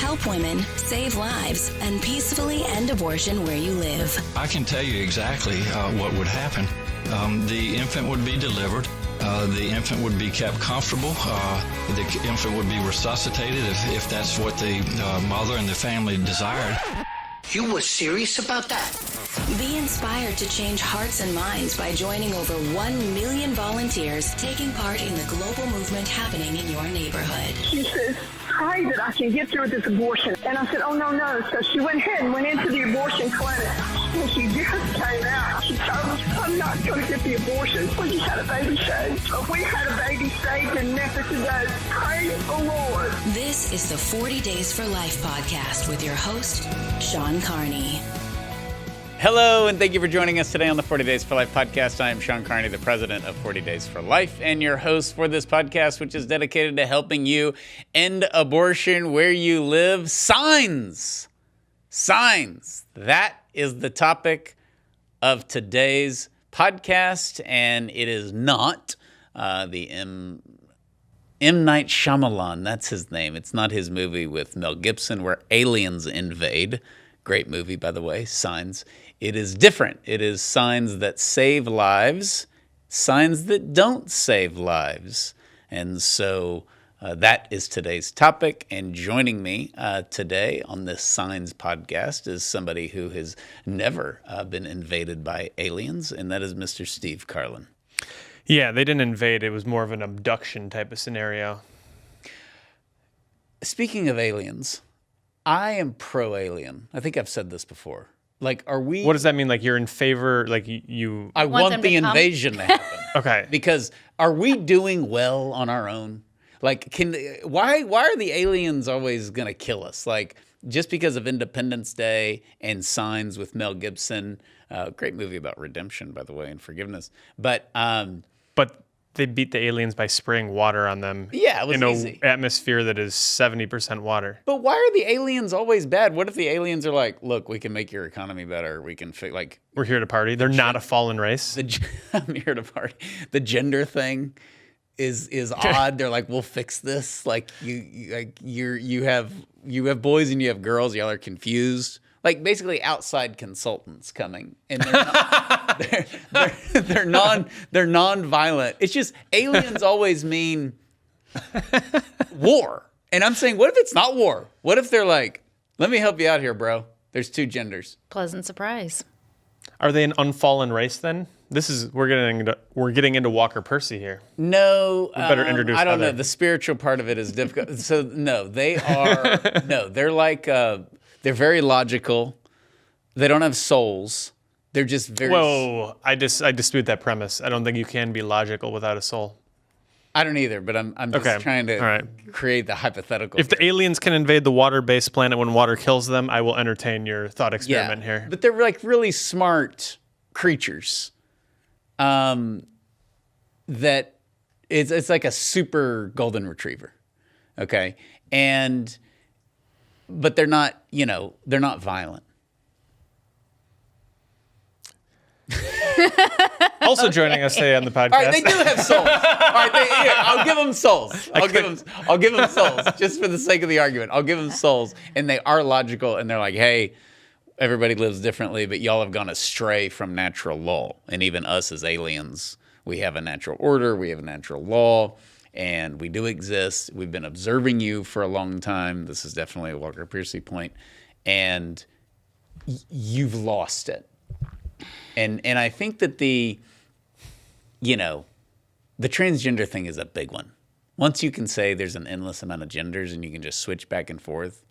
help women, save lives, and peacefully end abortion where you live. I can tell you exactly what would happen. The infant would be delivered. The infant would be kept comfortable. The infant would be resuscitated if that's what the mother and the family desired. You were serious about that? Be inspired to change hearts and minds by joining over 1 million volunteers taking part in the global movement happening in your neighborhood. She says, pray that I can get through this abortion. And I said, oh, no. So she went ahead and went into the abortion clinic. When she just came out, she told us, I'm not going to get the abortion. We just had a baby saved. We had a baby saved in Memphis today. Praise the Lord. This is the 40 Days for Life podcast with your host, Sean Carney. Hello, and thank you for joining us today on the 40 Days for Life podcast. I am Sean Carney, the president of 40 Days for Life, and your host for this podcast, which is dedicated to helping you end abortion where you live. Signs. That is the topic of today's podcast, and it is not the M. Night Shyamalan. That's his name. It's not his movie with Mel Gibson where aliens invade. Great movie, by the way, Signs. It is different. It is signs that save lives, signs that don't save lives. And so that is today's topic. And joining me today on this Signs podcast is somebody who has never been invaded by aliens, and that is Mr. Steve Carlin. Yeah, they didn't invade. It was more of an abduction type of scenario. Speaking of aliens, I am pro-alien. I think I've said this before. Like, are we... What does that mean? Like, you're in favor, like, you... I want the invasion to happen. Okay. Because are we doing well on our own? Like, why are the aliens always going to kill us? Like, just because of Independence Day and Signs with Mel Gibson, great movie about redemption, by the way, and forgiveness. But they beat the aliens by spraying water on them. Yeah, it was easy. In an atmosphere that is 70% water. But why are the aliens always bad? What if the aliens are like, look, we can make your economy better. We can we're here to party. They're not a fallen race. I'm here to party. The gender thing is odd. They're like, we'll fix this. Like you have boys and you have girls. Y'all are confused. Like basically outside consultants coming, and they're non-violent. It's just aliens always mean war, and I'm saying, what if it's not war? What if they're like, let me help you out here, bro. There's two genders. Pleasant surprise. Are they an unfallen race then? We're getting into Walker Percy here. No, we better introduce. I don't know. The spiritual part of it is difficult. So no, they are they're like. They're very logical. They don't have souls. They're just very... Whoa, I dispute that premise. I don't think you can be logical without a soul. I don't either, but I'm just trying to create the hypothetical. If the aliens can invade the water-based planet when water kills them, I will entertain your thought experiment here. But they're like really smart creatures. That it's like a super golden retriever. Okay? But they're not, they're not violent. Also joining us today on the podcast. All right, they do have souls. All right, I'll give them souls. I'll give them souls just for the sake of the argument. I'll give them souls, and they are logical, and they're like, hey, everybody lives differently, but y'all have gone astray from natural law, and even us as aliens, we have a natural order, we have a natural law. And we do exist. We've been observing you for a long time. This is definitely a Walker Percy point. And you've lost it. And I think that the transgender thing is a big one. Once you can say there's an endless amount of genders and you can just switch back and forth,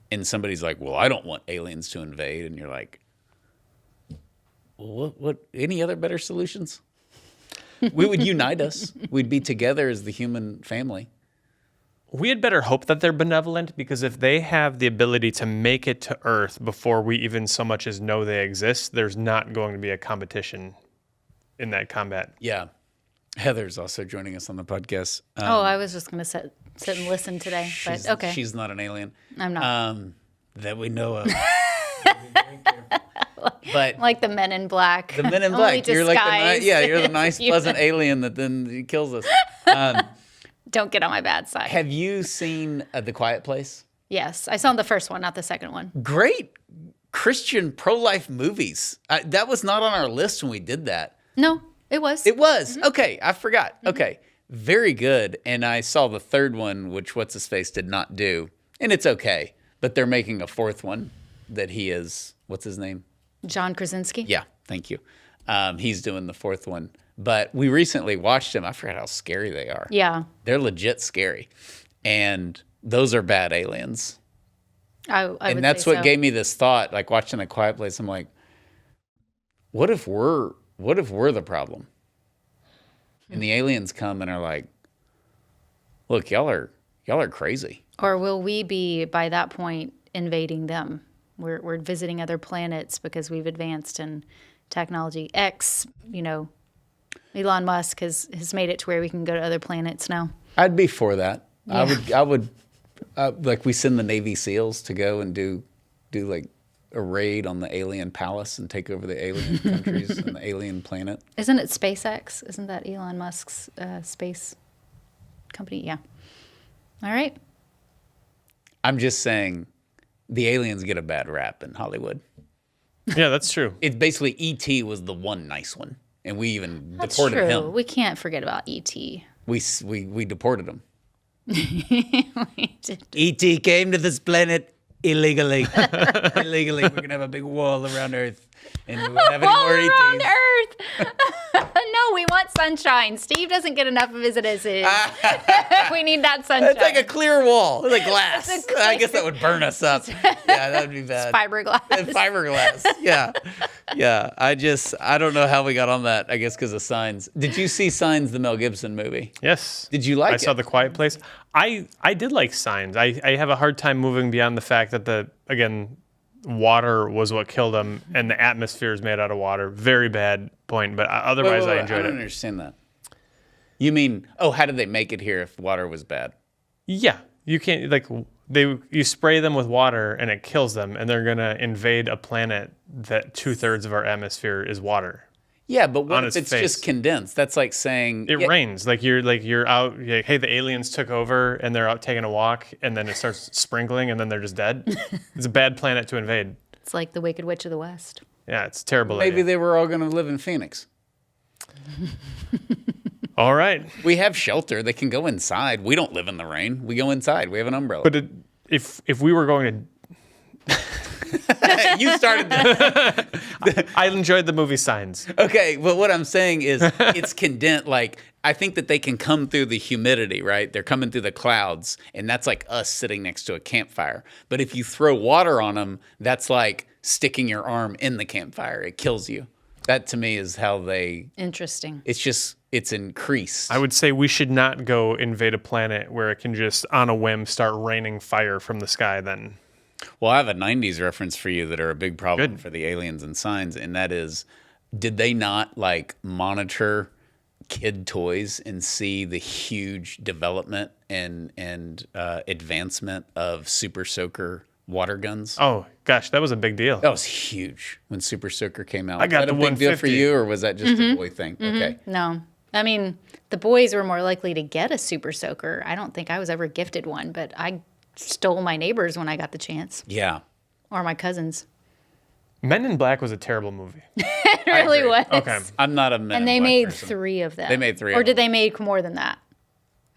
and somebody's like, well, I don't want aliens to invade. And you're like, well, what any other better solutions? We would unite us. We'd be together as the human family. We had better hope that they're benevolent, because if they have the ability to make it to Earth before we even so much as know they exist, there's not going to be a competition in that combat. Yeah. Heather's also joining us on the podcast. I was just going to sit and listen today, but okay. She's not an alien. I'm not. That we know of. But like the Men in Black. The Men in Black. You're like you're the nice, pleasant alien that then kills us. Don't get on my bad side. Have you seen The Quiet Place? Yes, I saw the first one, not the second one. Great Christian pro-life movies. That was not on our list when we did that. No, it was. It was. Okay, I forgot. Okay, very good. And I saw the third one, which What's-His-Face did not do. And it's okay. But they're making a fourth one that he is, what's his name? John Krasinski. Yeah, thank you. He's doing the fourth one. But we recently watched them. I forgot how scary they are. Yeah. They're legit scary. And those are bad aliens. I would And that's say what so. gave me this thought, like watching A Quiet Place. I'm like, what if we're the problem? And the aliens come and are like, look, y'all are crazy. Or will we be, by that point, invading them? We're visiting other planets because we've advanced in technology. Elon Musk has made it to where we can go to other planets now. I'd be for that. Yeah. I would like we send the Navy SEALs to go and do like a raid on the alien palace and take over the alien countries and the alien planet. Isn't it SpaceX? Isn't that Elon Musk's space company? Yeah. All right. I'm just saying the aliens get a bad rap in Hollywood. Yeah, that's true. It's basically E.T. was the one nice one, and we even That's deported true. him. We can't forget about E.T. We deported him. We did. E.T. came to this planet illegally. Illegally, we're gonna have a big wall around Earth, and we won't have any All more around ETs. Earth. No, we want sunshine. Steve doesn't get enough of his. We need that sunshine. It's like a clear wall, it's like glass. It's a I guess that would burn us up. Yeah, that would be bad. fiberglass. Fiberglass. Yeah. I don't know how we got on that. I guess because of Signs. Did you see Signs, the Mel Gibson movie? Yes. Did you like I it? saw The Quiet Place. I did like Signs. I have a hard time moving beyond the fact that water was what killed him, and the atmosphere is made out of water. Very bad point, but otherwise I enjoyed I don't it. understand that. You mean, how did they make it here if water was bad? Yeah, you can't you spray them with water and it kills them, and they're gonna invade a planet that 2/3 of our atmosphere is water. Yeah, but what On if its it's just face. condensed? That's like saying It rains. You're out. Hey, the aliens took over, and they're out taking a walk, and then it starts sprinkling, and then they're just dead. It's a bad planet to invade. It's like the Wicked Witch of the West. Yeah, it's a terrible. Maybe idea. they were all going to live in Phoenix. All right, We have shelter. They can go inside. We don't live in the rain. We go inside. We have an umbrella. but if we were going You started that. to, I enjoyed the movie Signs. Okay, well, what I'm saying is it's condensed. Like, I think that they can come through the humidity, right? They're coming through the clouds, and that's like us sitting next to a campfire. But if you throw water on them, that's like sticking your arm in the campfire. It kills you. That, to me, is how they... Interesting. It's increased. I would say we should not go invade a planet where it can just on a whim start raining fire from the sky. Then. Well, I have a 90s reference for you that are a big problem Good. for the aliens and Signs, and that is, did they not like monitor kid toys and see the huge development and advancement of Super Soaker water guns? Oh gosh, that was a big deal. That was huge when Super Soaker came out. I got was that the a big deal for 150. you, or was that just a boy thing? Okay. No. I mean, the boys were more likely to get a Super Soaker. I don't think I was ever gifted one, but I stole my neighbors when I got the chance, Yeah. or my cousins. Men in Black was a terrible movie. It really agree. was. Okay. I'm not a Man And in they Black made person. 3 of them. They made 3 Or of did them. they make more than that?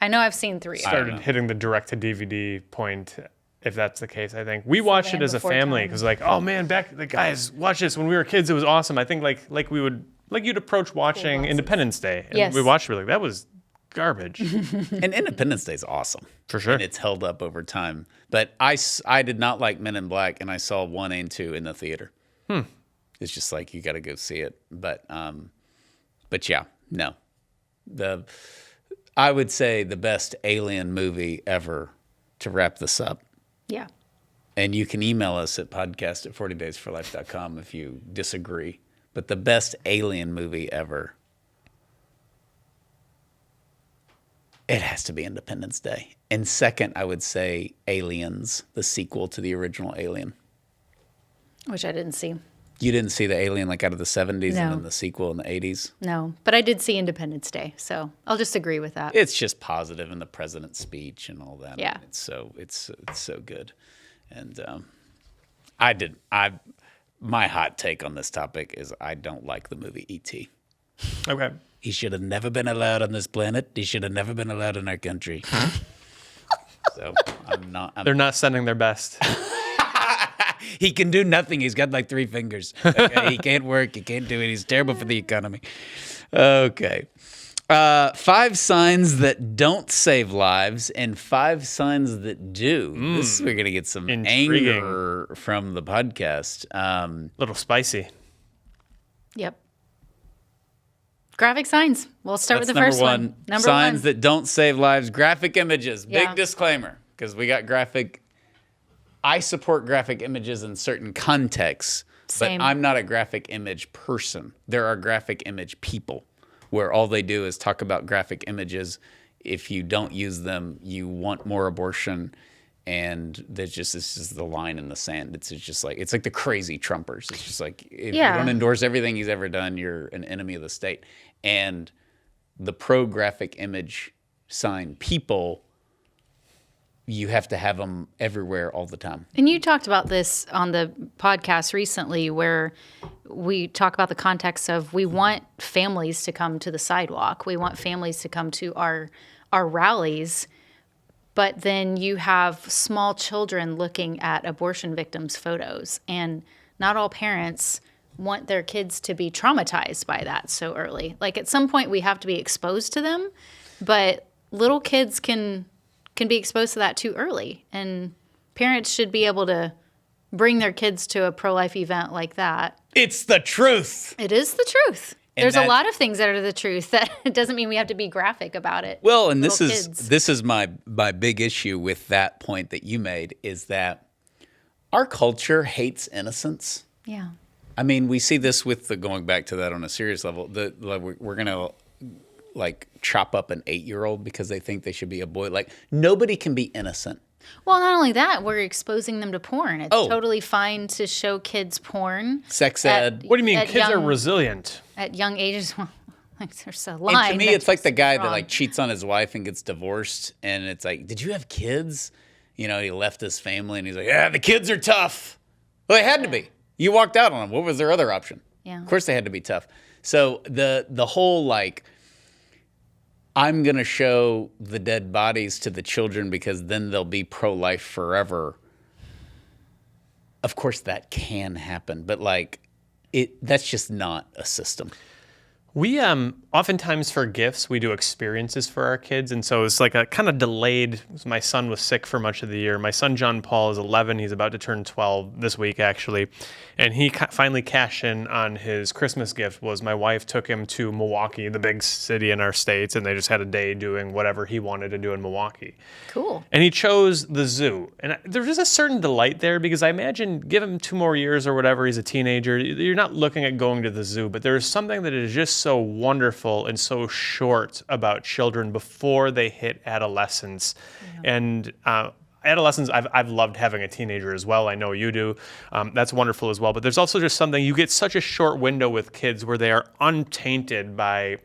I know I've seen 3. Started hitting the direct to DVD point. If that's the case, I think we watched it Land as a Before family Time. because, oh man, guys, watch this. When we were kids, it was awesome. I think like we would you'd approach watching Independence Day, and Yes. we watched it. We're like, that was garbage And Independence Day is awesome. for sure. And it's held up over time. But I did not like Men in Black, and I saw 1 and 2 in the theater. It's just like, you got to go see it. But yeah, no. I would say the best alien movie ever, to wrap this up. Yeah. And you can email us at podcast@40daysforlife.com if you disagree. But the best alien movie ever, it has to be Independence Day. And second, I would say Aliens, the sequel to the original Alien. Which I didn't see. You didn't see the Alien like out of the 70s No. and then the sequel in the 80s? No, but I did see Independence Day, so I'll just agree with that. It's just positive in the president's speech and all that. Yeah. It's so good. And my hot take on this topic is I don't like the movie E.T. Okay. He should have never been allowed on this planet. He should have never been allowed in our country. So They're not sending their best. He can do nothing. He's got like 3 fingers. Okay? He can't work. He can't do it. He's terrible for the economy. Okay. 5 signs that don't save lives and 5 signs that do. We're going to get some Intriguing. anger from the podcast. Little spicy. Yep. Graphic signs. We'll start with the That's first one. Number signs one. that don't save lives. Graphic images. Yeah. Big disclaimer, because we got graphic. I support graphic images in certain contexts, Same. but I'm not a graphic image person. There are graphic image people where all they do is talk about graphic images. If you don't use them, you want more abortion. And this is the line in the sand. It's like the crazy Trumpers. It's just like, if you don't endorse everything he's ever done, you're an enemy of the state. And the pro-graphic image sign people, you have to have them everywhere all the time. And you talked about this on the podcast recently where we talk about the context of we want families to come to the sidewalk. We want families to come to our rallies. But then you have small children looking at abortion victims' photos. And not all parents want their kids to be traumatized by that so early. Like at some point we have to be exposed to them, but little kids can be exposed to that too early. And parents should be able to bring their kids to a pro-life event like that. It's the truth. It is the truth. And There's a lot of things that are the truth. That it doesn't mean we have to be graphic about it. Well, and this Little kids. is my big issue with that point that you made is that our culture hates innocence. Yeah. I mean, we see this with going back to that on a serious level. We're gonna like chop up an 8-year-old because they think they should be a boy. Like nobody can be innocent. Well, not only that, we're exposing them to porn. It's totally fine to show kids porn. Sex ed. What do you mean? Kids are resilient. At young ages. Well, like there's a line. And to me, it's like the guy that wrong. like cheats on his wife and gets divorced, and it's like, did you have kids? You know, he left his family, and he's like, yeah, the kids are tough. Well, they had to be. You walked out on them. What was their other option? Yeah. Of course, they had to be tough. So the whole like, I'm gonna show the dead bodies to the children because then they'll be pro-life forever. Of course, that can happen, but like, that's just not a system. We oftentimes for gifts, we do experiences for our kids. And so it's like a kind of delayed. My son was sick for much of the year. My son, John Paul, is 11. He's about to turn 12 this week, actually. And he finally cashed in on his Christmas gift was my wife took him to Milwaukee, the big city in our states. And they just had a day doing whatever he wanted to do in Milwaukee. Cool. And he chose the zoo. And there's just a certain delight there because I imagine give him 2 more years or whatever, he's a teenager, you're not looking at going to the zoo, but there's something that is just so wonderful and so short about children before they hit adolescence. Yeah. And adolescence, I've loved having a teenager as well. I know you do. That's wonderful as well. But there's also just something, you get such a short window with kids where they are untainted by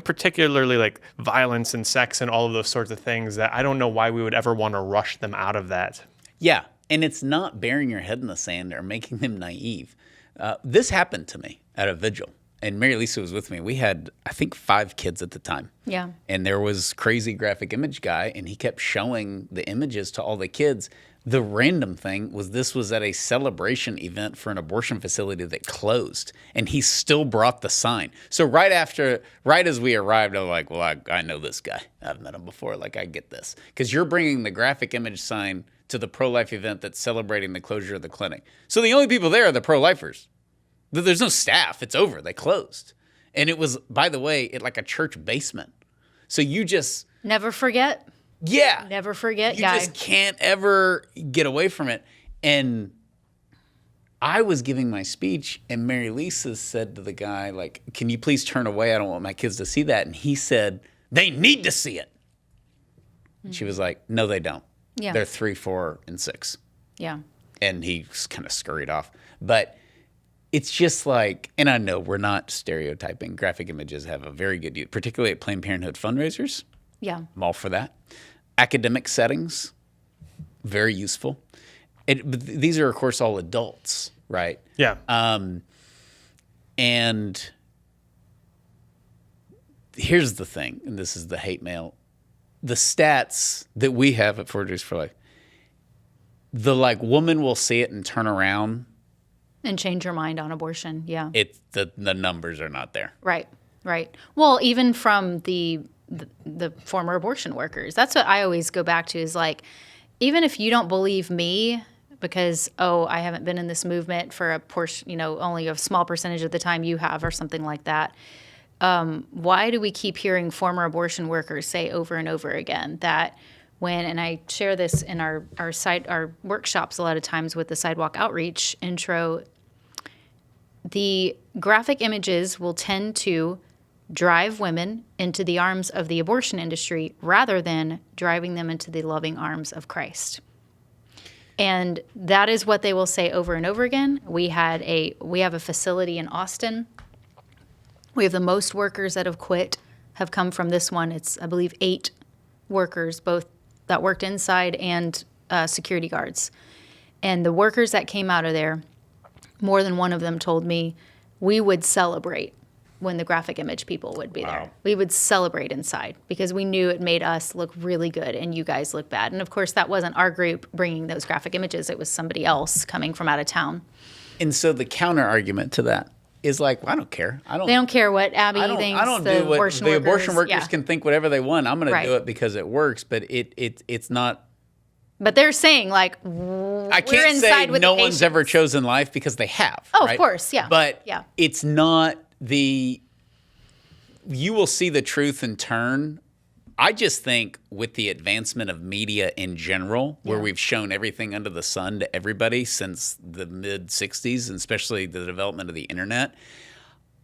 particularly like violence and sex and all of those sorts of things that I don't know why we would ever want to rush them out of that. Yeah, and it's not burying your head in the sand or making them naive. This happened to me at a vigil, and Mary Lisa was with me. We had, I think, 5 kids at the time. Yeah. And there was crazy graphic image guy, and he kept showing the images to all the kids. The random thing was this was at a celebration event for an abortion facility that closed, and he still brought the sign. So right as we arrived, I was like, well, I know this guy. I've met him before. Like, I get this. Because you're bringing the graphic image sign to the pro-life event that's celebrating the closure of the clinic. So the only people there are the pro-lifers. There's no staff. It's over. They closed. And it was, by the way, like a church basement. So you just... Never forget. Yeah. Never forget, you guy. You just can't ever get away from it. And I was giving my speech, and Mary Lisa said to the guy, like, can you please turn away? I don't want my kids to see that. And he said, they need to see it. And she was like, no, they don't. Yeah. They're 3, 4, and 6. Yeah. And he kind of scurried off. But it's just like, and I know we're not stereotyping. Graphic images have a very good use, particularly at Planned Parenthood fundraisers. Yeah. I'm all for that. Academic settings, very useful. But these are, of course, all adults, right? Yeah. And here's the thing, and this is the hate mail. The stats that we have at Forgeries for Life, the woman will see it and turn around. And change your mind on abortion, yeah. The numbers are not there. Right. Well, even from the former abortion workers, that's what I always go back to is like, even if you don't believe me because, I haven't been in this movement for a portion, only a small percentage of the time you have or something like that, why do we keep hearing former abortion workers say over and over again that and I share this in our workshops a lot of times with the sidewalk outreach intro, the graphic images will tend to drive women into the arms of the abortion industry rather than driving them into the loving arms of Christ. And that is what they will say over and over again. We have a facility in Austin. We have the most workers that have quit have come from this one. It's, I believe, 8 workers, both that worked inside and security guards. And the workers that came out of there, more than one of them told me, we would celebrate when the graphic image people would be there. We would celebrate inside because we knew it made us look really good and you guys look bad. And of course, that wasn't our group bringing those graphic images. It was somebody else coming from out of town. And so the counter argument to that is well, I don't care. They don't care what Abby thinks. I don't the do what abortion the workers, abortion workers can think whatever they want. I'm going to do it because it works, but it's not. But they're saying I can't say no one's ever chosen life because they have. Oh, right? Of course, yeah. But it's not you will see the truth in turn. I just think with the advancement of media in general, where we've shown everything under the sun to everybody since the mid-'60s, and especially the development of the internet,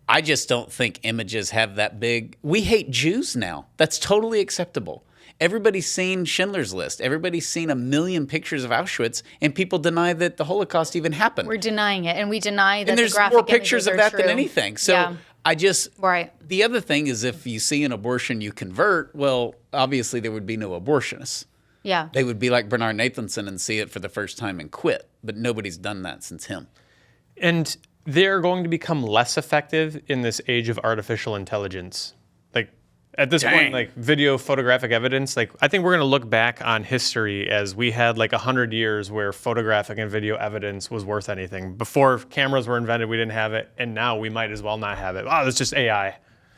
I just don't think images have that big. We hate Jews now. That's totally acceptable. Everybody's seen Schindler's List. Everybody's seen a million pictures of Auschwitz, and people deny that the Holocaust even happened. We're denying it, and we deny that and there's the graphic more pictures of that true. than anything. So I just the other thing is if you see an abortion you convert, well, obviously there would be no abortionists. Yeah. They would be like Bernard Nathanson and see it for the first time and quit. But nobody's done that since him. And they're going to become less effective in this age of artificial intelligence. At this point, video photographic evidence, I think we're going to look back on history as we had 100 years where photographic and video evidence was worth anything. Before cameras were invented, we didn't have it, and now we might as well not have it. Oh, that's just AI.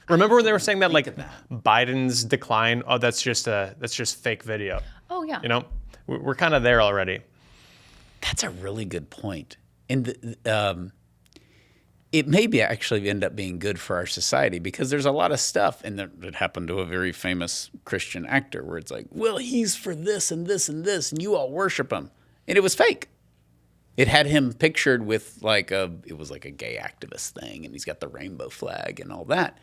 Remember when they were saying that Biden's decline? Oh, that's just fake video. Oh yeah. We're kind of there already. That's a really good point. And it may actually end up being good for our society because there's a lot of stuff, and it happened to a very famous Christian actor where it's well, he's for this and this and this, and you all worship him. And it was fake. It had him pictured with it was like a gay activist thing, and he's got the rainbow flag and all that.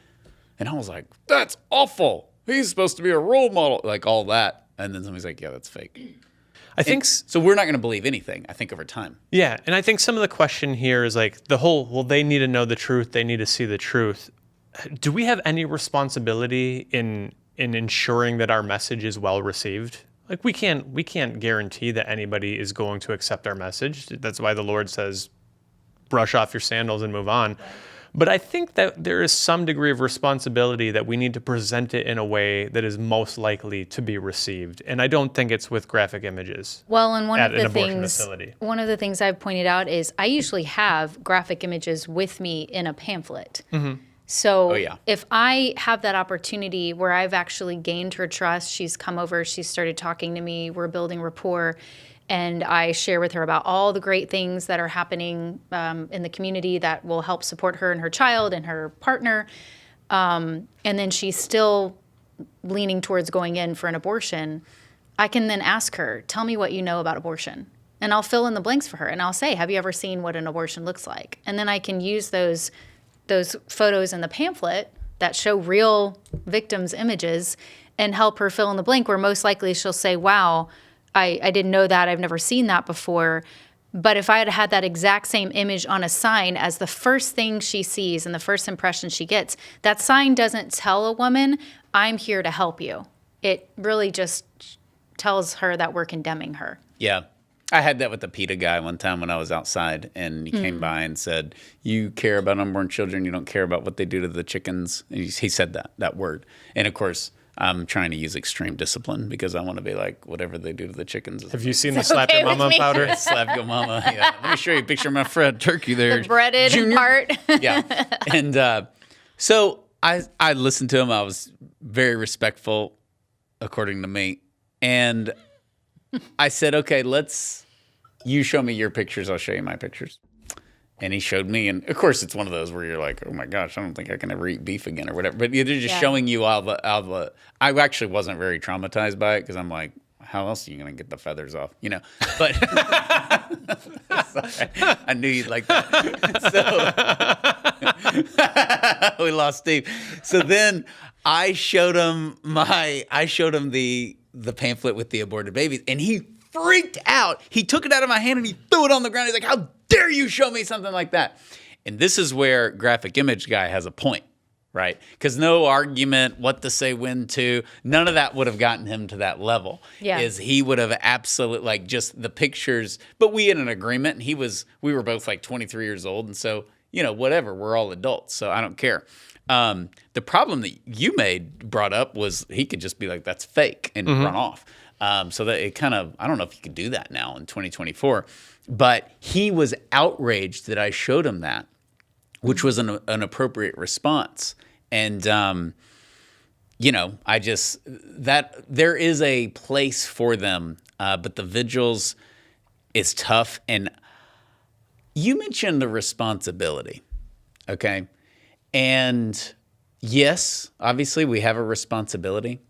And I was like, that's awful. He's supposed to be a role model, all that. And then somebody's like, yeah, that's fake. I think so. We're not going to believe anything, I think, over time. Yeah, and I think some of the question here is the whole, they need to know the truth, they need to see the truth. Do we have any responsibility in ensuring that our message is well received? We can't guarantee that anybody is going to accept our message. That's why the Lord says, brush off your sandals and move on. Right. But I think that there is some degree of responsibility that we need to present it in a way that is most likely to be received. And I don't think it's with graphic images. Well, and one of the things I've pointed out is I usually have graphic images with me in a pamphlet. Mm-hmm. So if I have that opportunity where I've actually gained her trust, she's come over, she's started talking to me, we're building rapport, and I share with her about all the great things that are happening in the community that will help support her and her child and her partner. And then she's still leaning towards going in for an abortion. I can then ask her, tell me what you know about abortion. And I'll fill in the blanks for her. And I'll say, have you ever seen what an abortion looks like? And then I can use those photos in the pamphlet that show real victims' images and help her fill in the blank, where most likely she'll say, wow, I didn't know that. I've never seen that before. But if I had had that exact same image on a sign as the first thing she sees and the first impression she gets, that sign doesn't tell a woman, I'm here to help you. It really just tells her that we're condemning her. Yeah. I had that with the PETA guy one time when I was outside, and he came by and said, you care about unborn children, you don't care about what they do to the chickens. And he said that word. And of course, I'm trying to use extreme discipline because I want to be like, whatever they do to the chickens. Have you seen the slap your mama powder? Slap your mama, yeah. Let me show you a picture of my fried turkey there. The breaded part. Yeah. And so I listened to him. I was very respectful, according to me. And I said, okay, you show me your pictures, I'll show you my pictures. And he showed me, and of course it's one of those where you're like, oh my gosh, I don't think I can ever eat beef again or whatever. But they're just showing you all the I actually wasn't very traumatized by it because I'm like, how else are you going to get the feathers off? You know, but I knew you'd like that. So we lost Steve. So then I showed him the pamphlet with the aborted babies, and he freaked out. He took it out of my hand and he threw it on the ground. He's like, how dare you show me something like that? And this is where graphic image guy has a point, right? Because no argument, what to say, when to, none of that would have gotten him to that level. Yeah. He would have absolutely, like, just the pictures, but we had an agreement, and we were both like 23 years old, and so, you know, whatever, we're all adults, so I don't care. The problem that you brought up was he could just be like, that's fake, and run off. So that it kind of, I don't know if you could do that now in 2024, but he was outraged that I showed him that, which was an appropriate response. And, you know, there is a place for them, but the vigils is tough. And you mentioned the responsibility, okay? And yes, obviously we have a responsibility.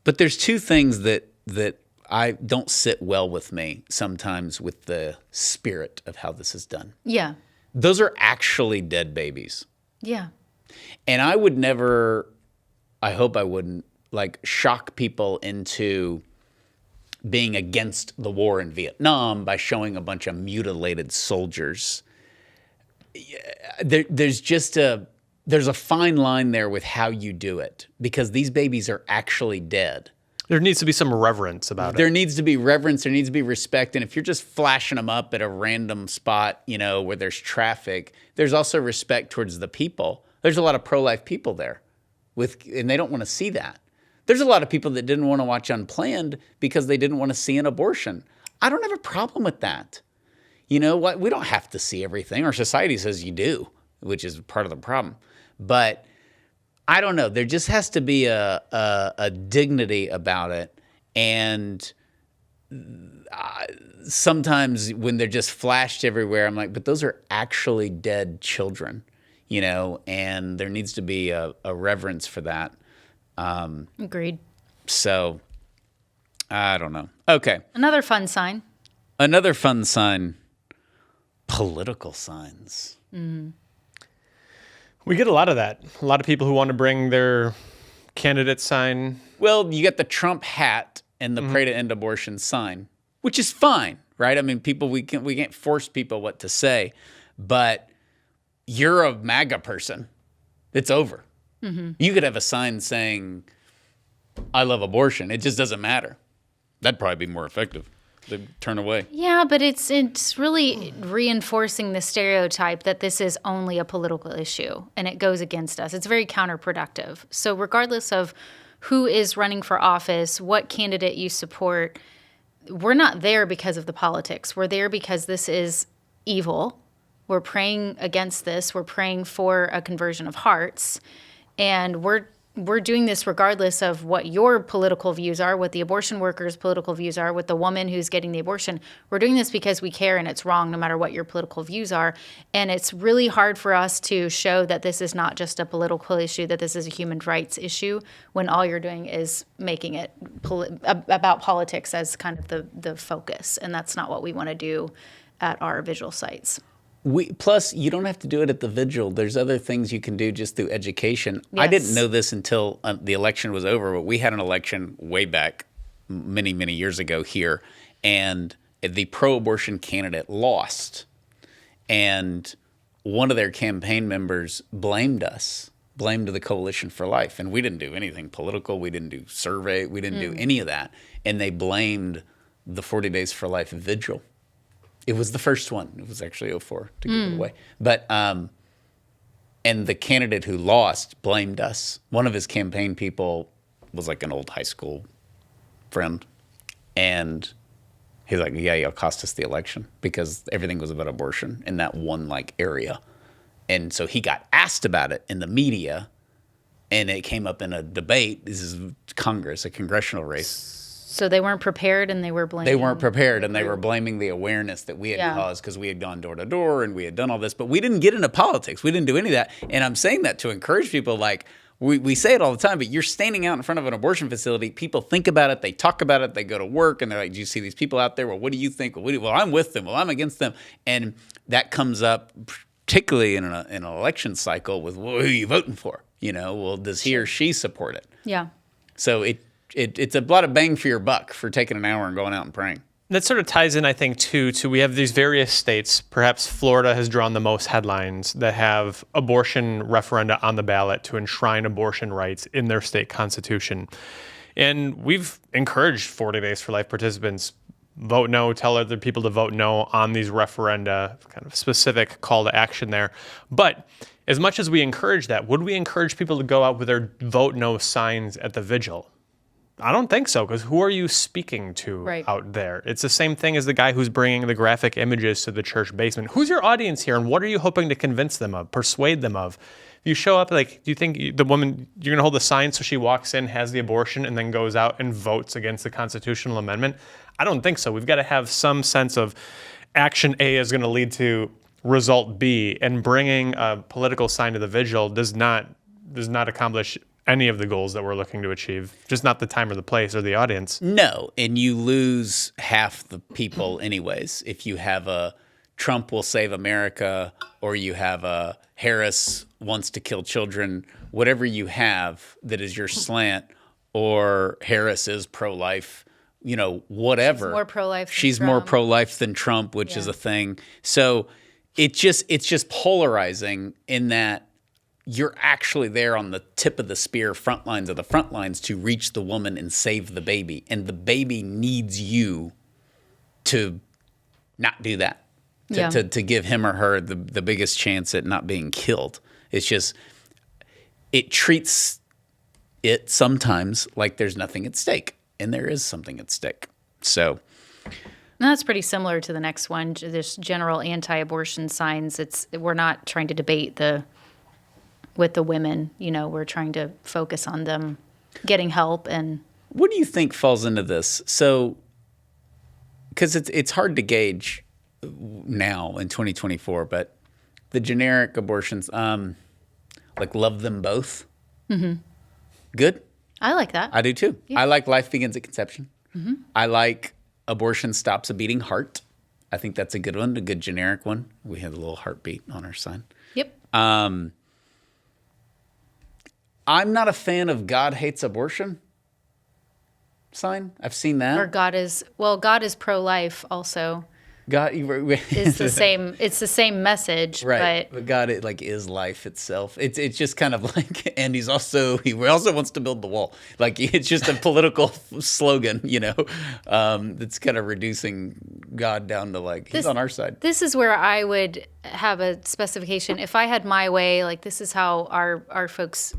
But there's two things that I don't sit well with me sometimes with the spirit of how this is done. Yeah. Those are actually dead babies. Yeah. And I would never, I hope I wouldn't, like, shock people into being against the war in Vietnam by showing a bunch of mutilated soldiers. There's a fine line there with how you do it, because these babies are actually dead. There needs to be some reverence about it. There needs to be reverence. There needs to be respect. And if you're just flashing them up at a random spot, you know, where there's traffic, there's also respect towards the people. There's a lot of pro-life people there, and they don't want to see that. There's a lot of people that didn't want to watch Unplanned because they didn't want to see an abortion. I don't have a problem with that. You know what? We don't have to see everything. Our society says you do, which is part of the problem. But I don't know. There just has to be a dignity about it. And sometimes when they're just flashed everywhere, I'm like, but those are actually dead children, you know, and there needs to be a reverence for that. Agreed. So I don't know. Okay. Another fun sign. Political signs. We get a lot of that. A lot of people who want to bring their candidate sign. Well, you get the Trump hat and the Pray to End Abortion sign, which is fine, right? I mean, we can't force people what to say, but you're a MAGA person. It's over. You could have a sign saying, I love abortion. It just doesn't matter. That'd probably be more effective. They turn away. Yeah, but it's really reinforcing the stereotype that this is only a political issue and it goes against us. It's very counterproductive. So regardless of who is running for office, what candidate you support, we're not there because of the politics. We're there because this is evil. We're praying against this. We're praying for a conversion of hearts. And we're doing this regardless of what your political views are, what the abortion workers' political views are, what the woman who's getting the abortion. We're doing this because we care and it's wrong no matter what your political views are. And it's really hard for us to show that this is not just a political issue, that this is a human rights issue, when all you're doing is making it about politics as kind of the focus. And that's not what we want to do at our vigil sites. Plus, you don't have to do it at the vigil. There's other things you can do just through education. Yes. I didn't know this until the election was over, but we had an election way back many, many years ago here. And the pro-abortion candidate lost, and one of their campaign members blamed the Coalition for Life, and we didn't do anything political. We didn't do survey. We didn't do any of that, and they blamed the 40 Days for Life vigil. It was the first one. It was actually 04 to give it away, but and the candidate who lost blamed us. One of his campaign people was like an old high school friend, and he's like, yeah, you'll cost us the election because everything was about abortion in that one like area. And so he got asked about it in the media, and it came up in a debate. This is Congress, a congressional race. So they weren't prepared, and they were blaming. They weren't prepared, and they were blaming the awareness that we had caused because we had gone door to door and we had done all this. But we didn't get into politics. We didn't do any of that. And I'm saying that to encourage people. Like, we say it all the time, but you're standing out in front of an abortion facility. People think about it. They talk about it. They go to work, and they're like, do you see these people out there? Well, what do you think? Well, I'm with them. Well, I'm against them. And that comes up particularly in an election cycle with, well, who are you voting for? Well, does he or she support it? Yeah. So it's a lot of bang for your buck for taking an hour and going out and praying. That sort of ties in, I think, to we have these various states. Perhaps Florida has drawn the most headlines that have abortion referenda on the ballot to enshrine abortion rights in their state constitution. And we've encouraged 40 Days for Life participants, vote no, tell other people to vote no on these referenda, kind of specific call to action there. But as much as we encourage that, would we encourage people to go out with their vote no signs at the vigil? I don't think so, because who are you speaking to out there? It's the same thing as the guy who's bringing the graphic images to the church basement. Who's your audience here, and what are you hoping to convince them of, persuade them of? If you show up, like, do you think the woman, you're going to hold the sign so she walks in, has the abortion, and then goes out and votes against the constitutional amendment? I don't think so. We've got to have some sense of action A is going to lead to result B, and bringing a political sign to the vigil does not accomplish any of the goals that we're looking to achieve, just not the time or the place or the audience. No, and you lose half the people anyways. If you have a Trump will save America, or you have a Harris wants to kill children, whatever you have that is your slant, or Harris is pro-life, whatever. She's more pro-life. She's more pro-life than Trump, which is a thing. So it's just polarizing in that you're actually there on the tip of the spear, front lines of the front lines to reach the woman and save the baby. And the baby needs you to not do that, to give him or her the biggest chance at not being killed. It's just, it treats it sometimes like there's nothing at stake, and there is something at stake. So that's pretty similar to the next one. There's general anti-abortion signs. We're not trying to debate with the women, we're trying to focus on them getting help. And what do you think falls into this? So, because it's hard to gauge now in 2024, but the generic abortions, like love them both. Mm-hmm. Good. I like that. I do too. Yeah. I like life begins at conception. Mm-hmm. I like abortion stops a beating heart. I think that's a good one, a good generic one. We have a little heartbeat on our sign. Yep. I'm not a fan of God hates abortion sign. I've seen that. Or God is pro-life also. God is the same. It's the same message, right? But God, is life itself. It's just kind of like, and he also wants to build the wall. Like, it's just a political slogan, that's kind of reducing God down to he's on our side. This is where I would have a specification. If I had my way, this is how our folks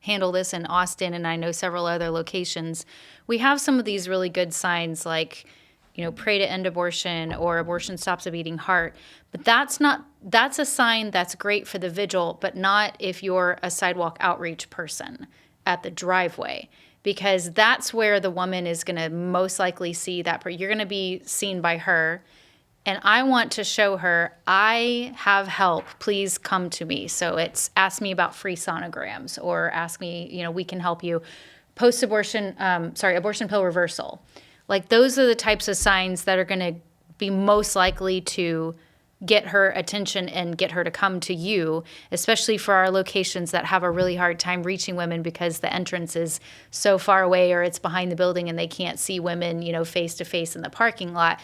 handle this in Austin, and I know several other locations. We have some of these really good signs pray to end abortion, or abortion stops a beating heart. But that's a sign that's great for the vigil, but not if you're a sidewalk outreach person at the driveway, because that's where the woman is going to most likely see that. You're going to be seen by her. And I want to show her, I have help, please come to me. So it's ask me about free sonograms, or ask me, we can help you. Abortion pill reversal. Those are the types of signs that are going to be most likely to get her attention and get her to come to you, especially for our locations that have a really hard time reaching women because the entrance is so far away or it's behind the building and they can't see women, face to face in the parking lot.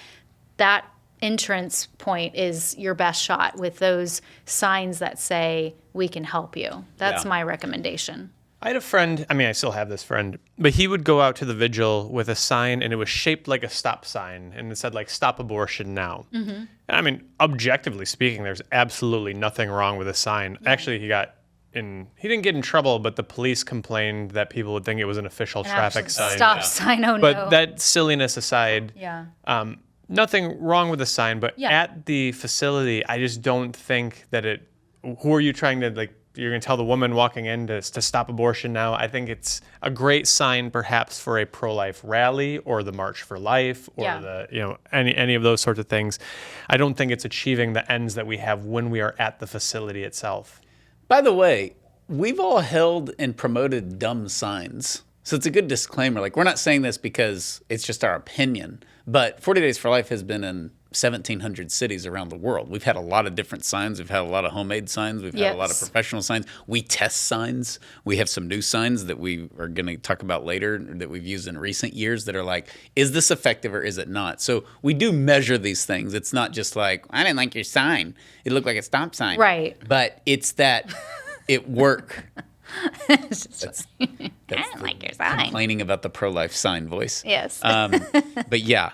That entrance point is your best shot with those signs that say, we can help you. That's my recommendation. I had a friend, I still have this friend, but he would go out to the vigil with a sign and it was shaped like a stop sign and it said stop abortion now. Mm-hmm. And objectively speaking, there's absolutely nothing wrong with the sign. Yeah. Actually, he didn't get in trouble, but the police complained that people would think it was an official traffic sign. Stop sign, oh no. But that silliness aside, nothing wrong with the sign, but at the facility, I just don't think that who are you trying to you're going to tell the woman walking in to stop abortion now? I think it's a great sign perhaps for a pro-life rally or the March for Life or any of those sorts of things. I don't think it's achieving the ends that we have when we are at the facility itself. By the way, we've all held and promoted dumb signs. So it's a good disclaimer. We're not saying this because it's just our opinion, but 40 Days for Life has been in 1,700 cities around the world. We've had a lot of different signs. We've had a lot of homemade signs. We've had a lot of professional signs. We test signs. We have some new signs that we are going to talk about later that we've used in recent years that are is this effective or is it not? So we do measure these things. It's not just I didn't like your sign. It looked like a stop sign. Right. But it's that it work. That's I didn't like your sign. Complaining about the pro-life sign voice. Yes. But yeah,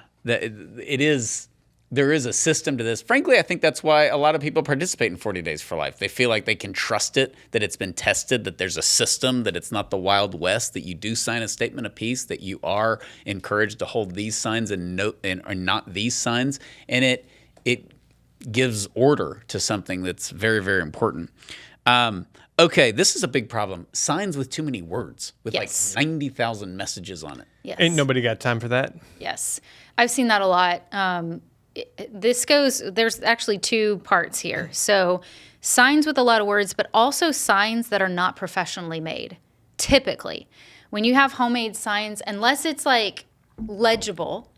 there is a system to this. Frankly, I think that's why a lot of people participate in 40 Days for Life. They feel like they can trust it, that it's been tested, that there's a system, that it's not the Wild West, that you do sign a statement of peace, that you are encouraged to hold these signs and not these signs. And it gives order to something that's very, very important. Okay, this is a big problem. Signs with too many words, with 90,000 messages on it. Yes. Ain't nobody got time for that. Yes. I've seen that a lot. There's actually two parts here. So signs with a lot of words, but also signs that are not professionally made. Typically, when you have homemade signs, unless it's legible,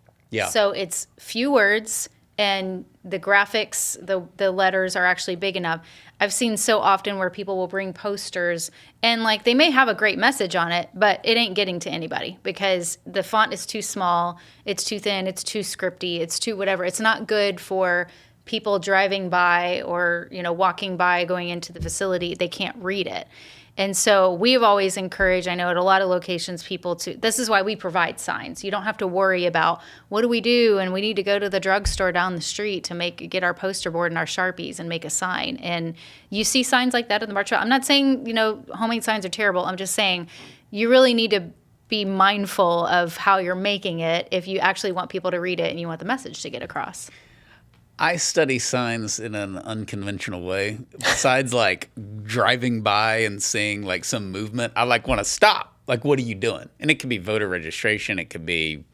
so it's few words and the graphics, the letters are actually big enough. I've seen so often where people will bring posters and they may have a great message on it, but it ain't getting to anybody because the font is too small, it's too thin, it's too scripty, it's too whatever. It's not good for people driving by or, walking by, going into the facility. They can't read it. And so we've always encouraged, I know at a lot of locations, people this is why we provide signs. You don't have to worry about what do we do and we need to go to the drugstore down the street to get our poster board and our Sharpies and make a sign. And you see signs like that in the March. I'm not saying, homemade signs are terrible. I'm just saying you really need to be mindful of how you're making it if you actually want people to read it and you want the message to get across. I study signs in an unconventional way. Besides driving by and seeing some movement, I want to stop. What are you doing? And it could be voter registration. It could be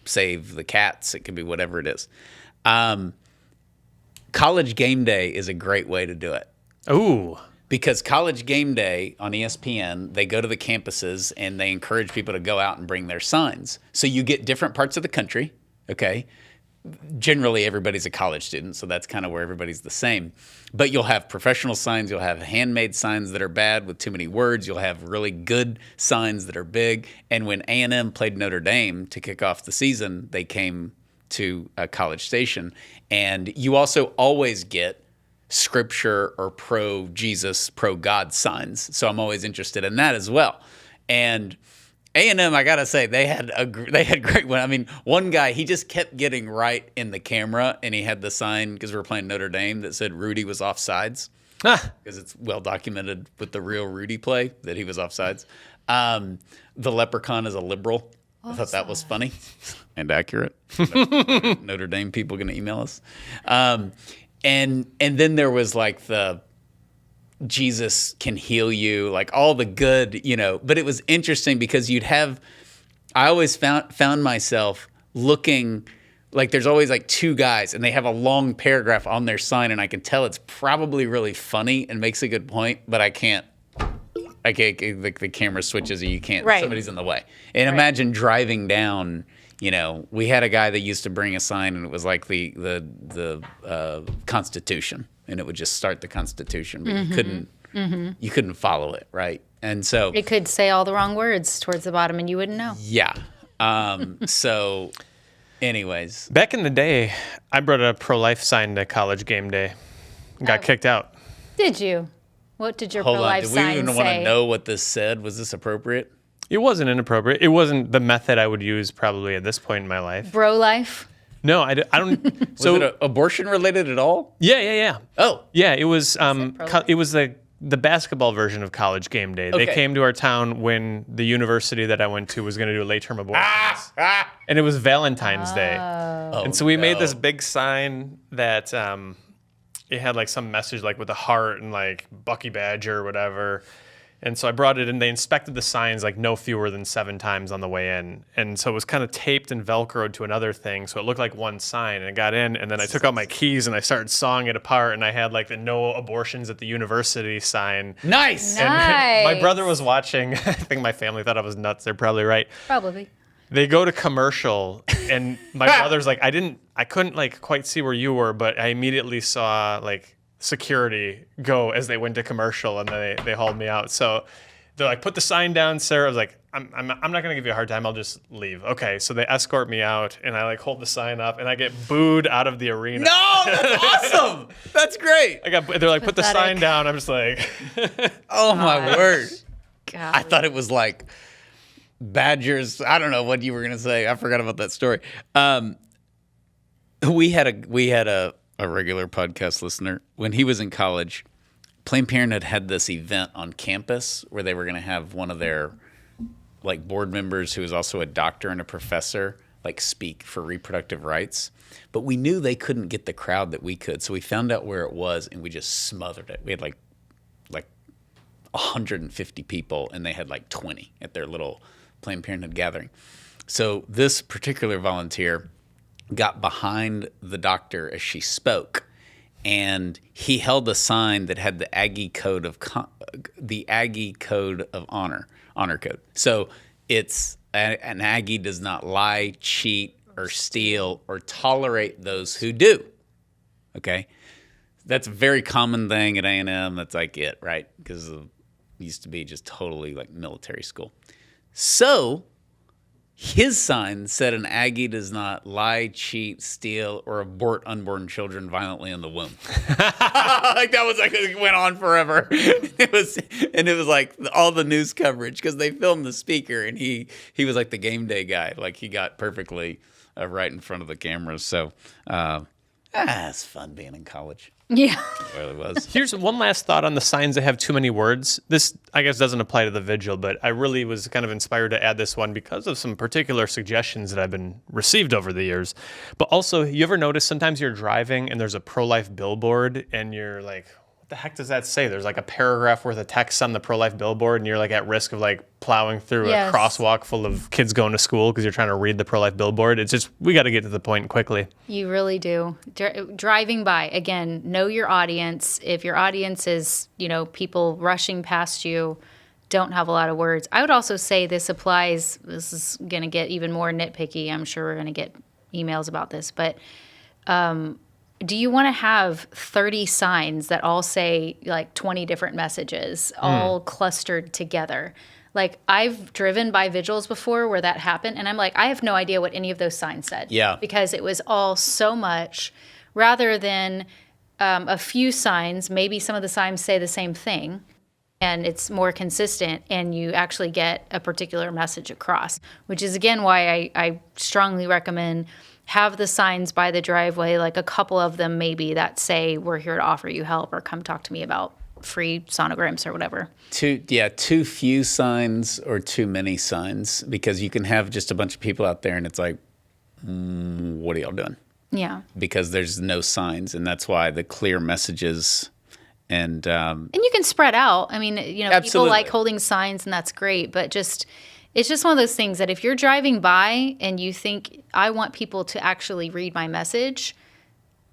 save the cats. It could be whatever it is. College game day is a great way to do it. Ooh. Because College Game Day on ESPN, they go to the campuses and they encourage people to go out and bring their signs. So you get different parts of the country, okay? Generally, everybody's a college student, so that's kind of where everybody's the same. But you'll have professional signs. You'll have handmade signs that are bad with too many words. You'll have really good signs that are big. And when A&M played Notre Dame to kick off the season, they came to College Station. And you also always get scripture or pro-Jesus, pro-God signs. So I'm always interested in that as well. And A&M, I gotta say, they had great one. One guy, he just kept getting right in the camera, and he had the sign, because we were playing Notre Dame, that said Rudy was offsides. Because it's well documented with the real Rudy play that he was offsides. The leprechaun is a liberal. I thought that was funny and accurate. Notre Dame people going to email us. And then there was the Jesus can heal you, all the good, but it was interesting because I always found myself looking there's always two guys and they have a long paragraph on their sign and I can tell it's probably really funny and makes a good point, but I can't, the camera switches or you can't, right. Somebody's in the way. And imagine driving down, we had a guy that used to bring a sign, and it was like the Constitution, and it would just start the Constitution, but you couldn't follow it, right? And so it could say all the wrong words towards the bottom, and you wouldn't know. Yeah. So, anyways, Back in the day, I brought a pro-life sign to college game day. Got kicked out. Did you? What did your hold on. pro-life Do we sign even say? want to know what this said? Was this appropriate? It wasn't inappropriate. It wasn't the method I would use probably at this point in my life. Bro life? No, I don't. Was it abortion related at all? Yeah. Oh, Yeah, it was. pro-life? It was the basketball version of college game day. They Okay. came to our town when the university that I went to was going to do a late term abortions, and it was Valentine's Day. And so we made this big sign that it had like some message like with a heart and like Bucky Badger or whatever. And so I brought it in. They inspected the signs like no fewer than 7 times on the way in. And so it was kind of taped and Velcroed to another thing. So it looked like one sign. And I got in, and then I took out my keys and I started sawing it apart. And I had like the no abortions at the university sign. nice. And my Nice. brother was watching. I think my family thought I was nuts. They're probably right. Probably. They go to commercial, and my brother's like, I couldn't like quite see where you were, but I immediately saw like security go as they went to commercial, and they hauled me out. So they're like, put the sign down, sir. I was like, I'm not gonna give you a hard time. I'll just leave. Okay. So they escort me out, and I like hold the sign up, and I get booed out of the arena. No, that's awesome. That's great. They're like, put the Pathetic. sign down. I'm just like, Oh my word. God. I thought it was like Badgers. I don't know what you were gonna say. I forgot about that story. We had a regular podcast listener when he was in college. Planned Parenthood had this event on campus where they were gonna have one of their like board members who was also a doctor and a professor like speak for reproductive rights. But we knew they couldn't get the crowd that we could, so we found out where it was and we just smothered it. We had like 150 people, and they had like 20 at their little Planned Parenthood gathering. So this particular volunteer got behind the doctor as she spoke, and he held a sign that had the Aggie code of honor code. So it's an Aggie does not lie, cheat, or steal, or tolerate those who do. Okay, that's a very common thing at A&M. That's like it, right? Because it used to be just totally like military school. So his sign said an Aggie does not lie, cheat, steal, or abort unborn children violently in the womb. Like that was like it went on forever. It was like all the news coverage because they filmed the speaker, and he was like the game day guy. Like he got perfectly right in front of the cameras. So it's fun being in college. Yeah. It really was. here's one last thought on the signs that have too many words. This, I guess, doesn't apply to the vigil, but I really was kind of inspired to add this one because of some particular suggestions that I've been received over the years. But also, you ever notice sometimes you're driving and there's a pro-life billboard and you're like, what the heck does that say? There's like a paragraph worth of text on the pro-life billboard, and you're like at risk of like plowing through Yes. a crosswalk full of kids going to school because you're trying to read the pro-life billboard. It's just, we got to get to the point quickly. You really do. Driving by, again, know your audience. If your audience is, people rushing past you, don't have a lot of words. I would also say this is going to get even more nitpicky. I'm sure we're going to get emails about this, but do you want to have 30 signs that all say like 20 different messages all clustered together? Like I've driven by vigils before where that happened, and I'm like, I have no idea what any of those signs said. Yeah. Because it was all so much rather than a few signs. Maybe some of the signs say the same thing and it's more consistent and you actually get a particular message across, which is again why I strongly recommend have the signs by the driveway, like a couple of them maybe that say we're here to offer you help or come talk to me about free sonograms or whatever. Too few signs or too many signs, because you can have just a bunch of people out there and it's like, what are y'all doing? Yeah. Because there's no signs, and that's why the clear messages and you can spread out. I mean, people Absolutely. like holding signs and that's great, but it's just one of those things that if you're driving by and you think, I want people to actually read my message,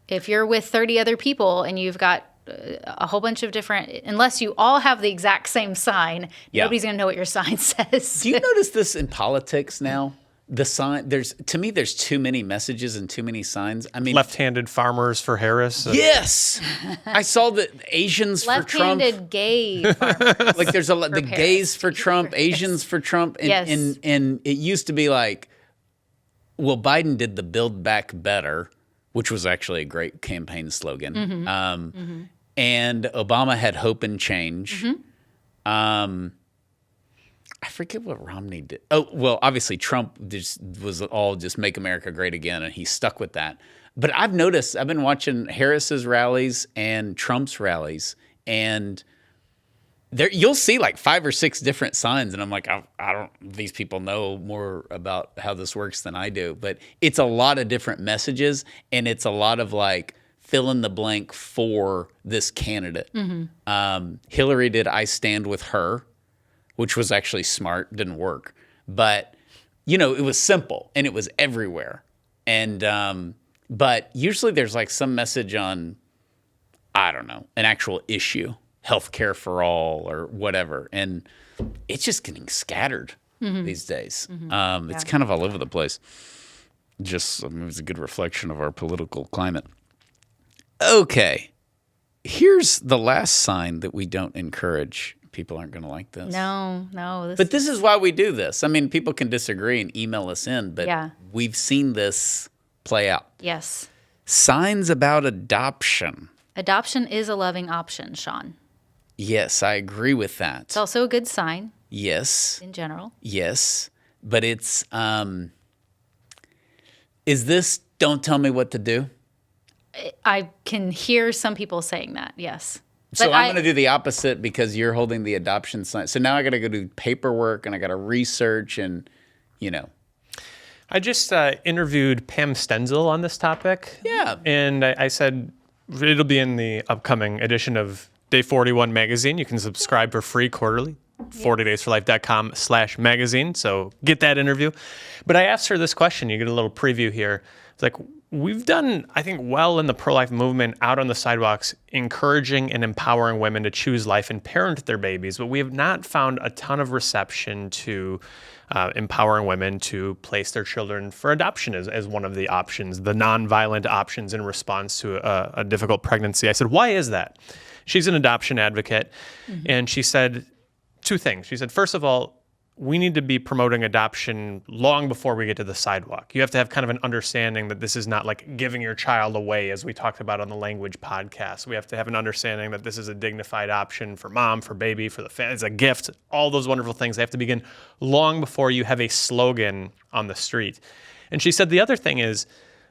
if you're with 30 other people and you've got a whole bunch of different, unless you all have the exact same sign, Yeah. nobody's going to know what your sign says. Do you notice this in politics now? the sign, there's too many messages and too many signs. I mean, Left-handed farmers for Harris. yes, I saw the Asians for Trump. Left-handed gay farmers. Like there's the gays for Trump, Asians for Trump, and, Yes. and it used to be like, well, Biden did the Build Back Better, which was actually a great campaign slogan, and Obama had Hope and Change. I forget what Romney did. Oh, well, obviously Trump was all just make America great again, and he stuck with that. But I've noticed, I've been watching Harris's rallies and Trump's rallies, and there you'll see like 5 or 6 different signs, and I'm like, I don't. These people know more about how this works than I do, but it's a lot of different messages, and it's a lot of like fill in the blank for this candidate. Hillary did "I stand with her," which was actually smart, didn't work. But, it was simple and it was everywhere. And, but usually there's like some message on, I don't know, an actual issue, healthcare for all or whatever. And it's just getting scattered these days. It's kind of all over the place. Just, it's a good reflection of our political climate. Okay. Here's the last sign that we don't encourage. People aren't going to like this. No. But this is why we do this. I mean, people can disagree and email us in, but we've seen this play out. Yes. Signs about adoption. Adoption is a loving option, Sean. Yes, I agree with that. It's also a good sign. Yes. In general. Yes. But it's, is this don't tell me what to do? I can hear some people saying that, yes. So I'm going to do the opposite because you're holding the adoption sign. So now I got to go do paperwork and I got to research and, I just interviewed Pam Stenzel on this topic. Yeah. And I said it'll be in the upcoming edition of Day 41 magazine. You can subscribe for free quarterly, 40daysforlife.com/magazine. So get that interview. But I asked her this question. You get a little preview here. It's like, we've done, I think, well in the pro-life movement out on the sidewalks, encouraging and empowering women to choose life and parent their babies, but we have not found a ton of reception to empowering women to place their children for adoption as one of the options, the nonviolent options in response to a difficult pregnancy. I said, why is that? She's an adoption advocate, and she said 2 things. She said, first of all, we need to be promoting adoption long before we get to the sidewalk. You have to have kind of an understanding that this is not like giving your child away, as we talked about on the language podcast. We have to have an understanding that this is a dignified option for mom, for baby, for the family. It's a gift. All those wonderful things. They have to begin long before you have a slogan on the street. And she said the other thing is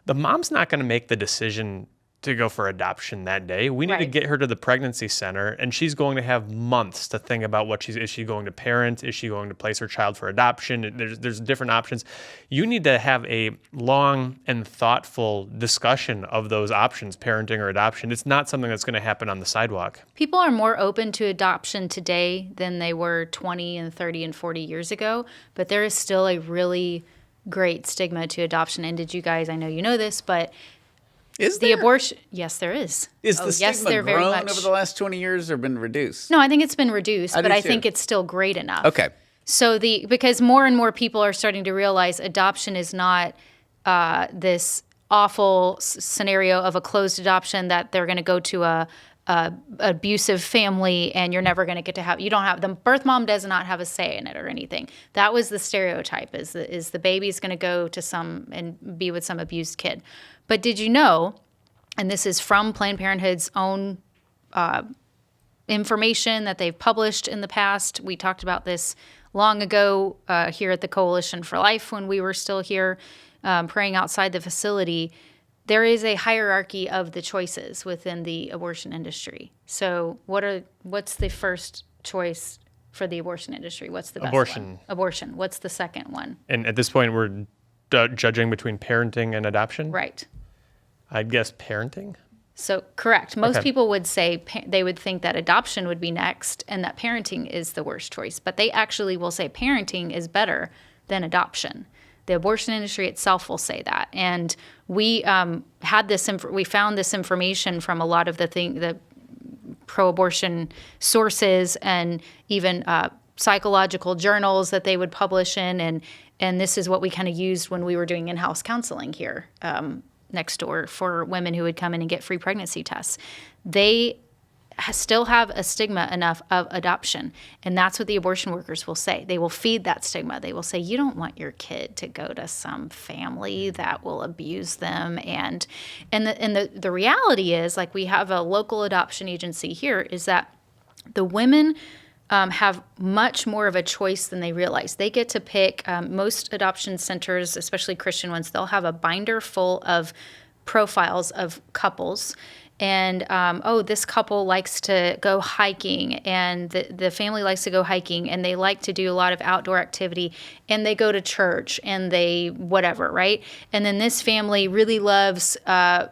the mom's not going to make the decision to go for adoption that day. We need to get her to the pregnancy center, and she's going to have months to think about is she going to parent? Is she going to place her child for adoption? There's different options. You need to have a long and thoughtful discussion of those options, parenting or adoption. It's not something that's going to happen on the sidewalk. People are more open to adoption today than they were 20 and 30 and 40 years ago, but there is still a really great stigma to adoption. And did you guys, I know you know this, but is there? The abortion, yes, there is. Is the stigma grown over the last 20 years or been reduced? No, I think it's been reduced, but I too. think it's still great enough. Okay. So because more and more people are starting to realize adoption is not this awful scenario of a closed adoption that they're going to go to a abusive family and you're never going to get to have, the birth mom does not have a say in it or anything. That was the stereotype is the baby's going to go to some and be with some abused kid. But did you know, and this is from Planned Parenthood's own information that they've published in the past. We talked about this long ago here at the Coalition for Life when we were still here praying outside the facility. There is a hierarchy of the choices within the abortion industry. So what's the first choice for the abortion industry? What's the best one? Abortion. What's the second one? And at this point, we're judging between parenting and adoption? Right. I'd guess parenting. So correct. Most people would say they would think that adoption would be next and that parenting is the worst choice. But they actually will say parenting is better than adoption. The abortion industry itself will say that. And we we found this information from a lot of the pro-abortion sources and even psychological journals that they would publish in. And And this is what we kind of used when we were doing in-house counseling here next door for women who would come in and get free pregnancy tests. They still have a stigma enough of adoption. And that's what the abortion workers will say. They will feed that stigma. They will say, you don't want your kid to go to some family that will abuse them. And the reality is, like, we have a local adoption agency here, is that the women have much more of a choice than they realize. They get to pick, most adoption centers, especially Christian ones, they'll have a binder full of profiles of couples. And, this couple likes to go hiking, and the family likes to go hiking, and they like to do a lot of outdoor activity, and they go to church, and they whatever, right? And then this family really loves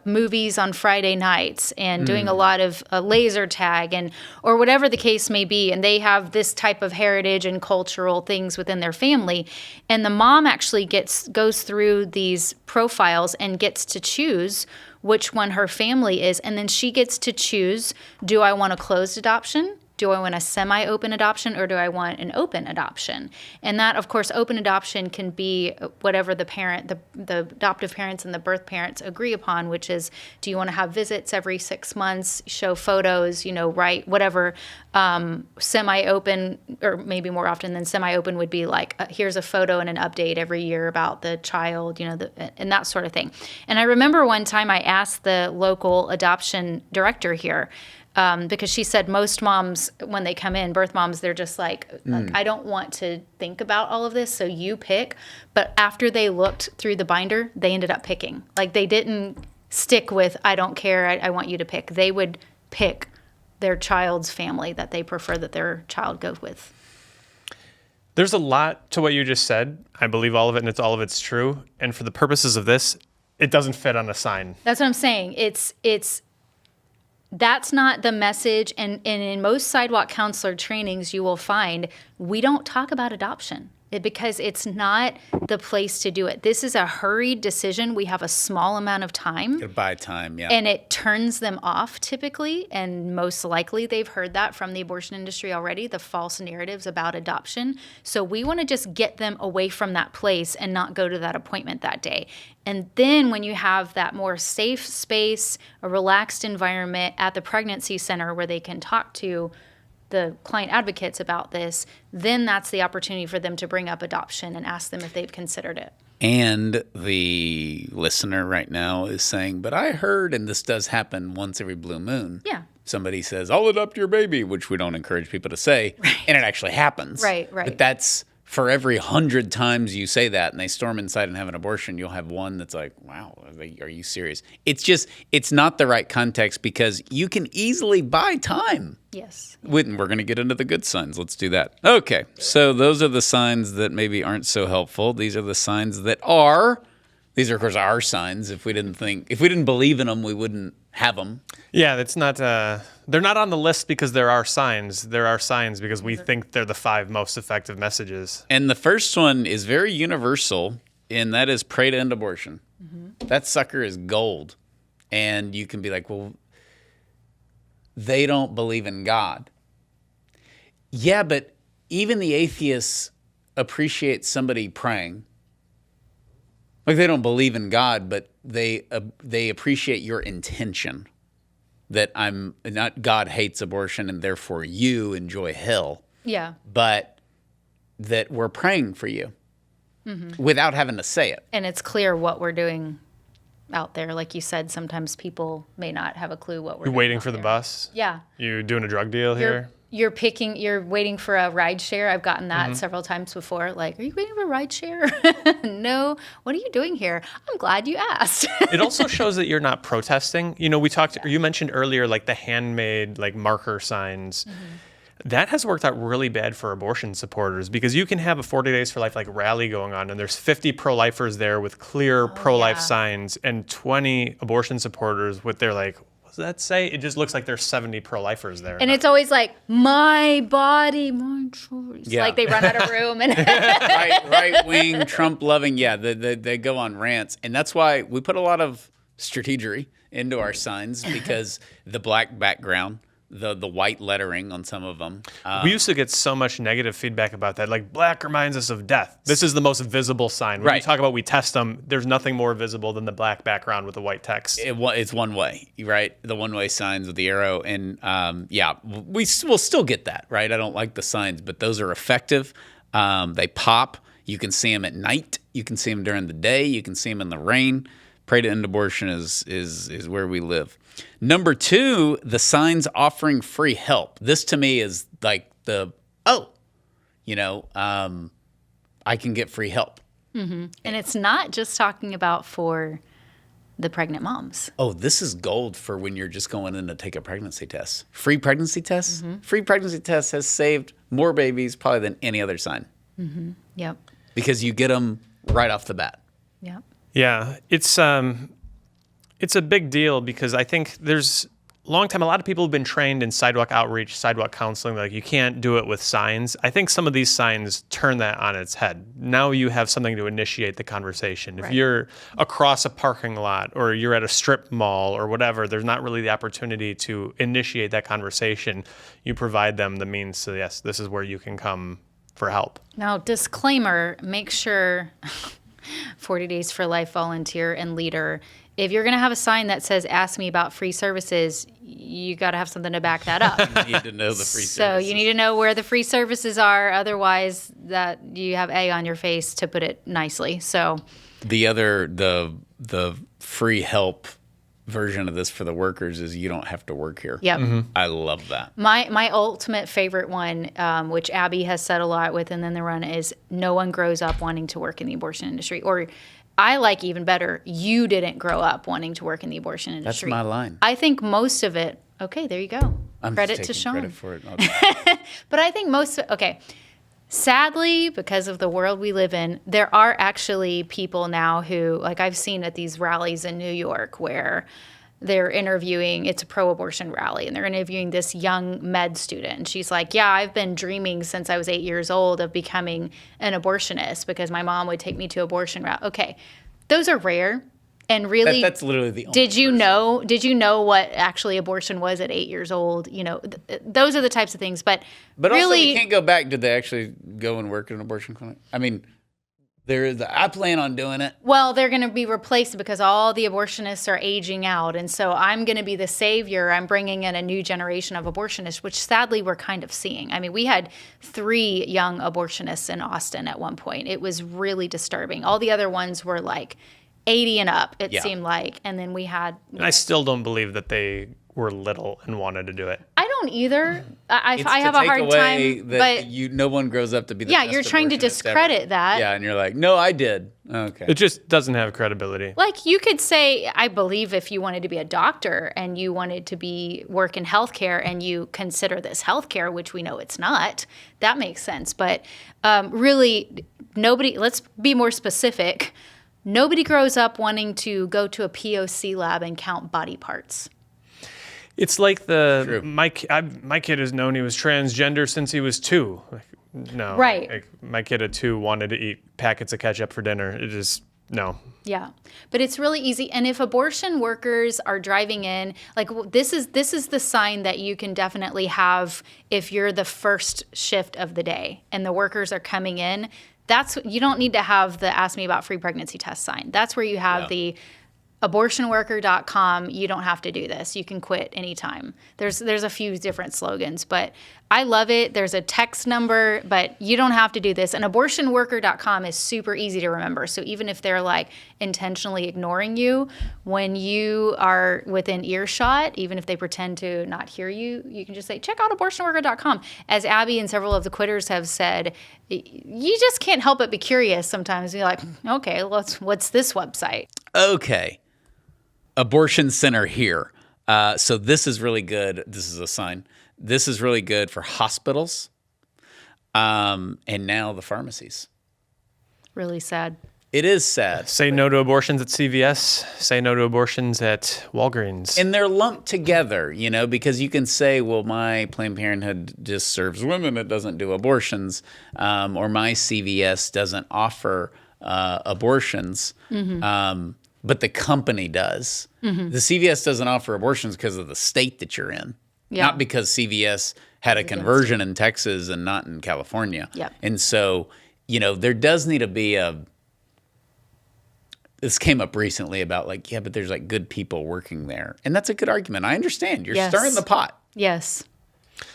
movies on Friday nights and doing a lot of laser tag or whatever the case may be. And they have this type of heritage and cultural things within their family. And the mom actually goes through these profiles and gets to choose which one her family is. And then she gets to choose, do I want a closed adoption? Do I want a semi-open adoption, or do I want an open adoption? And that, of course, open adoption can be whatever the parent, the adoptive parents and the birth parents agree upon, which is, do you want to have visits every 6 months, show photos, write whatever. Semi-open, or maybe more often than semi-open, would be like, here's a photo and an update every year about the child, and that sort of thing. And I remember one time I asked the local adoption director here, because she said most moms, when they come in, birth moms, they're just like, I don't want to think about all of this, so you pick. But after they looked through the binder, they ended up picking. Like, they didn't stick with, I don't care, I want you to pick. They would pick their child's family that they prefer that their child go with. There's a lot to what you just said. I believe all of it, and all of it's true. And for the purposes of this, it doesn't fit on a sign. That's what I'm saying. That's not the message. And in most sidewalk counselor trainings, you will find we don't talk about adoption because it's not the place to do it. This is a hurried decision. We have a small amount of time. Goodbye time, yeah. And it turns them off typically. And most likely they've heard that from the abortion industry already, the false narratives about adoption. So we want to just get them away from that place and not go to that appointment that day. And then when you have that more safe space, a relaxed environment at the pregnancy center where they can talk to the client advocates about this, then that's the opportunity for them to bring up adoption and ask them if they've considered it. And the listener right now is saying, but I heard, and this does happen once every blue moon. Yeah. Somebody says, I'll adopt your baby, which we don't encourage people to say. Right. And it actually happens. Right. But that's, for every 100 times you say that and they storm inside and have an abortion, you'll have one that's like, wow, are you serious? It's not the right context, because you can easily buy time. Yes. We're going to get into the good signs. Let's do that. Okay, so those are the signs that maybe aren't so helpful. These are the signs that are. These are, of course, our signs. If we didn't believe in them, we wouldn't have them. Yeah, it's not. They're not on the list because there are signs. There are signs because we think they're the 5 most effective messages. And the first one is very universal, and that is pray to end abortion. Mm-hmm. That sucker is gold. And you can be like, well, they don't believe in God. Yeah, but even the atheists appreciate somebody praying. Like, they don't believe in God, but they appreciate your intention. That God hates abortion and therefore you enjoy hell. Yeah. But that we're praying for you without having to say it. And it's clear what we're doing out there. Like you said, sometimes people may not have a clue what we're doing. You're waiting for the bus? Yeah. You doing a drug deal here? You're waiting for a ride share. I've gotten that several times before. Like, are you waiting for a ride share? No. What are you doing here? I'm glad you asked. It also shows that you're not protesting. You mentioned earlier, like, the handmade, like, marker signs. Mm-hmm. That has worked out really bad for abortion supporters, because you can have a 40 Days for Life, like, rally going on, and there's 50 pro-lifers there with clear pro-life signs, and 20 abortion supporters with their, like, does that say? It just looks like there's 70 pro-lifers there. And it's always like, my body, my choice. Yeah. Like, they run out of room. And right-wing, Trump-loving, yeah, they go on rants. And that's why we put a lot of strategery into our signs, because the black background, the white lettering on some of them. We used to get so much negative feedback about that. Like, black reminds us of death. This is the most visible sign. When Right. you talk about we test them, there's nothing more visible than the black background with the white text. It's one way, right? The one-way signs with the arrow. And we'll still get that, right? I don't like the signs, but those are effective. They pop. You can see them at night. You can see them during the day. You can see them in the rain. Pray to End Abortion is where we live. Number 2, the signs offering free help. This to me is like I can get free help. And it's not just talking about for the pregnant moms. Oh, this is gold for when you're just going in to take a pregnancy test. Free pregnancy tests? Free pregnancy tests has saved more babies probably than any other sign. Yep. Because you get them right off the bat. Yep. Yeah, it's a big deal because I think there's a long time, a lot of people have been trained in sidewalk outreach, sidewalk counseling, like you can't do it with signs. I think some of these signs turn that on its head. Now you have something to initiate the conversation. Right. If you're across a parking lot or you're at a strip mall or whatever, there's not really the opportunity to initiate that conversation. You provide them the means to, yes, this is where you can come for help. Now, disclaimer, make sure 40 Days for Life volunteer and leader, if you're going to have a sign that says, ask me about free services, you got to have something to back that up. You need to know the free services. So you need to know where the free services are. Otherwise, that you have A on your face, to put it nicely. So the free help version of this for the workers is you don't have to work here. Yep. I love that. My ultimate favorite one, which Abby has said a lot with, and then the run is, no one grows up wanting to work in the abortion industry. Or I like even better, you didn't grow up wanting to work in the abortion That's industry. my line. I think most of it, okay, there you go. I'm Credit just to taking Sean. credit for it. Okay. But I think most of it, okay, sadly, because of the world we live in, there are actually people now who, like I've seen at these rallies in New York where they're interviewing, it's a pro-abortion rally, and they're interviewing this young med student. And she's like, yeah, I've been dreaming since I was 8 years old of becoming an abortionist because my mom would take me to abortion route. Okay, those are rare. And really, That's literally the only Did you know what actually abortion was at 8 years old? You know, those are the types of things. But also, really, you can't go back. Did they actually go and work in an abortion clinic? I mean, I plan on doing it. well, they're going to be replaced because all the abortionists are aging out. And so I'm going to be the savior. I'm bringing in a new generation of abortionists, which sadly we're kind of seeing. I mean, we had 3 young abortionists in Austin at one point. It was really disturbing. All the other ones were like 80 and up, it seemed like. And then we had... And I still don't believe that they were little and wanted to do it. I don't either. I It's have to a take hard away time, that but no one grows up to be the yeah, best you're trying to abortionist discredit ever. that. Yeah, and you're like, no, I did. Okay. It just doesn't have credibility. Like you could say, I believe if you wanted to be a doctor and you wanted to work in healthcare and you consider this healthcare, which we know it's not, that makes sense. But really, nobody, let's be more specific. Nobody grows up wanting to go to a POC lab and count body parts. It's like True. my kid has known he was transgender since he was 2. Like, no, Right. Like, my kid at 2 wanted to eat packets of ketchup for dinner. It just no. Yeah, but it's really easy. And if abortion workers are driving in, like this is the sign that you can definitely have if you're the first shift of the day and the workers are coming in. You don't need to have the ask me about free pregnancy test sign. That's where you have the abortionworker.com. You don't have to do this. You can quit anytime. There's a few different slogans, but I love it. There's a text number, but you don't have to do this. And abortionworker.com is super easy to remember. So even if they're like intentionally ignoring you, when you are within earshot, even if they pretend to not hear you, you can just say, check out abortionworker.com. As Abby and several of the quitters have said, you just can't help but be curious sometimes. You're like, okay, what's this website? Okay. Abortion center here. So this is really good. This is a sign. This is really good for hospitals and now the pharmacies. Really sad. It is sad. Say no to abortions at CVS. Say no to abortions at Walgreens. And they're lumped together, because you can say, well, my Planned Parenthood just serves women. It doesn't do abortions. Or my CVS doesn't offer abortions. But the company does. The CVS doesn't offer abortions because of the state that you're in. Yeah. not because CVS had a conversion in Texas and not in California. Yep. And so, there does need to be this came up recently about like, yeah, but there's like good people working there. And that's a good argument. I understand. You're stirring the pot. Yes.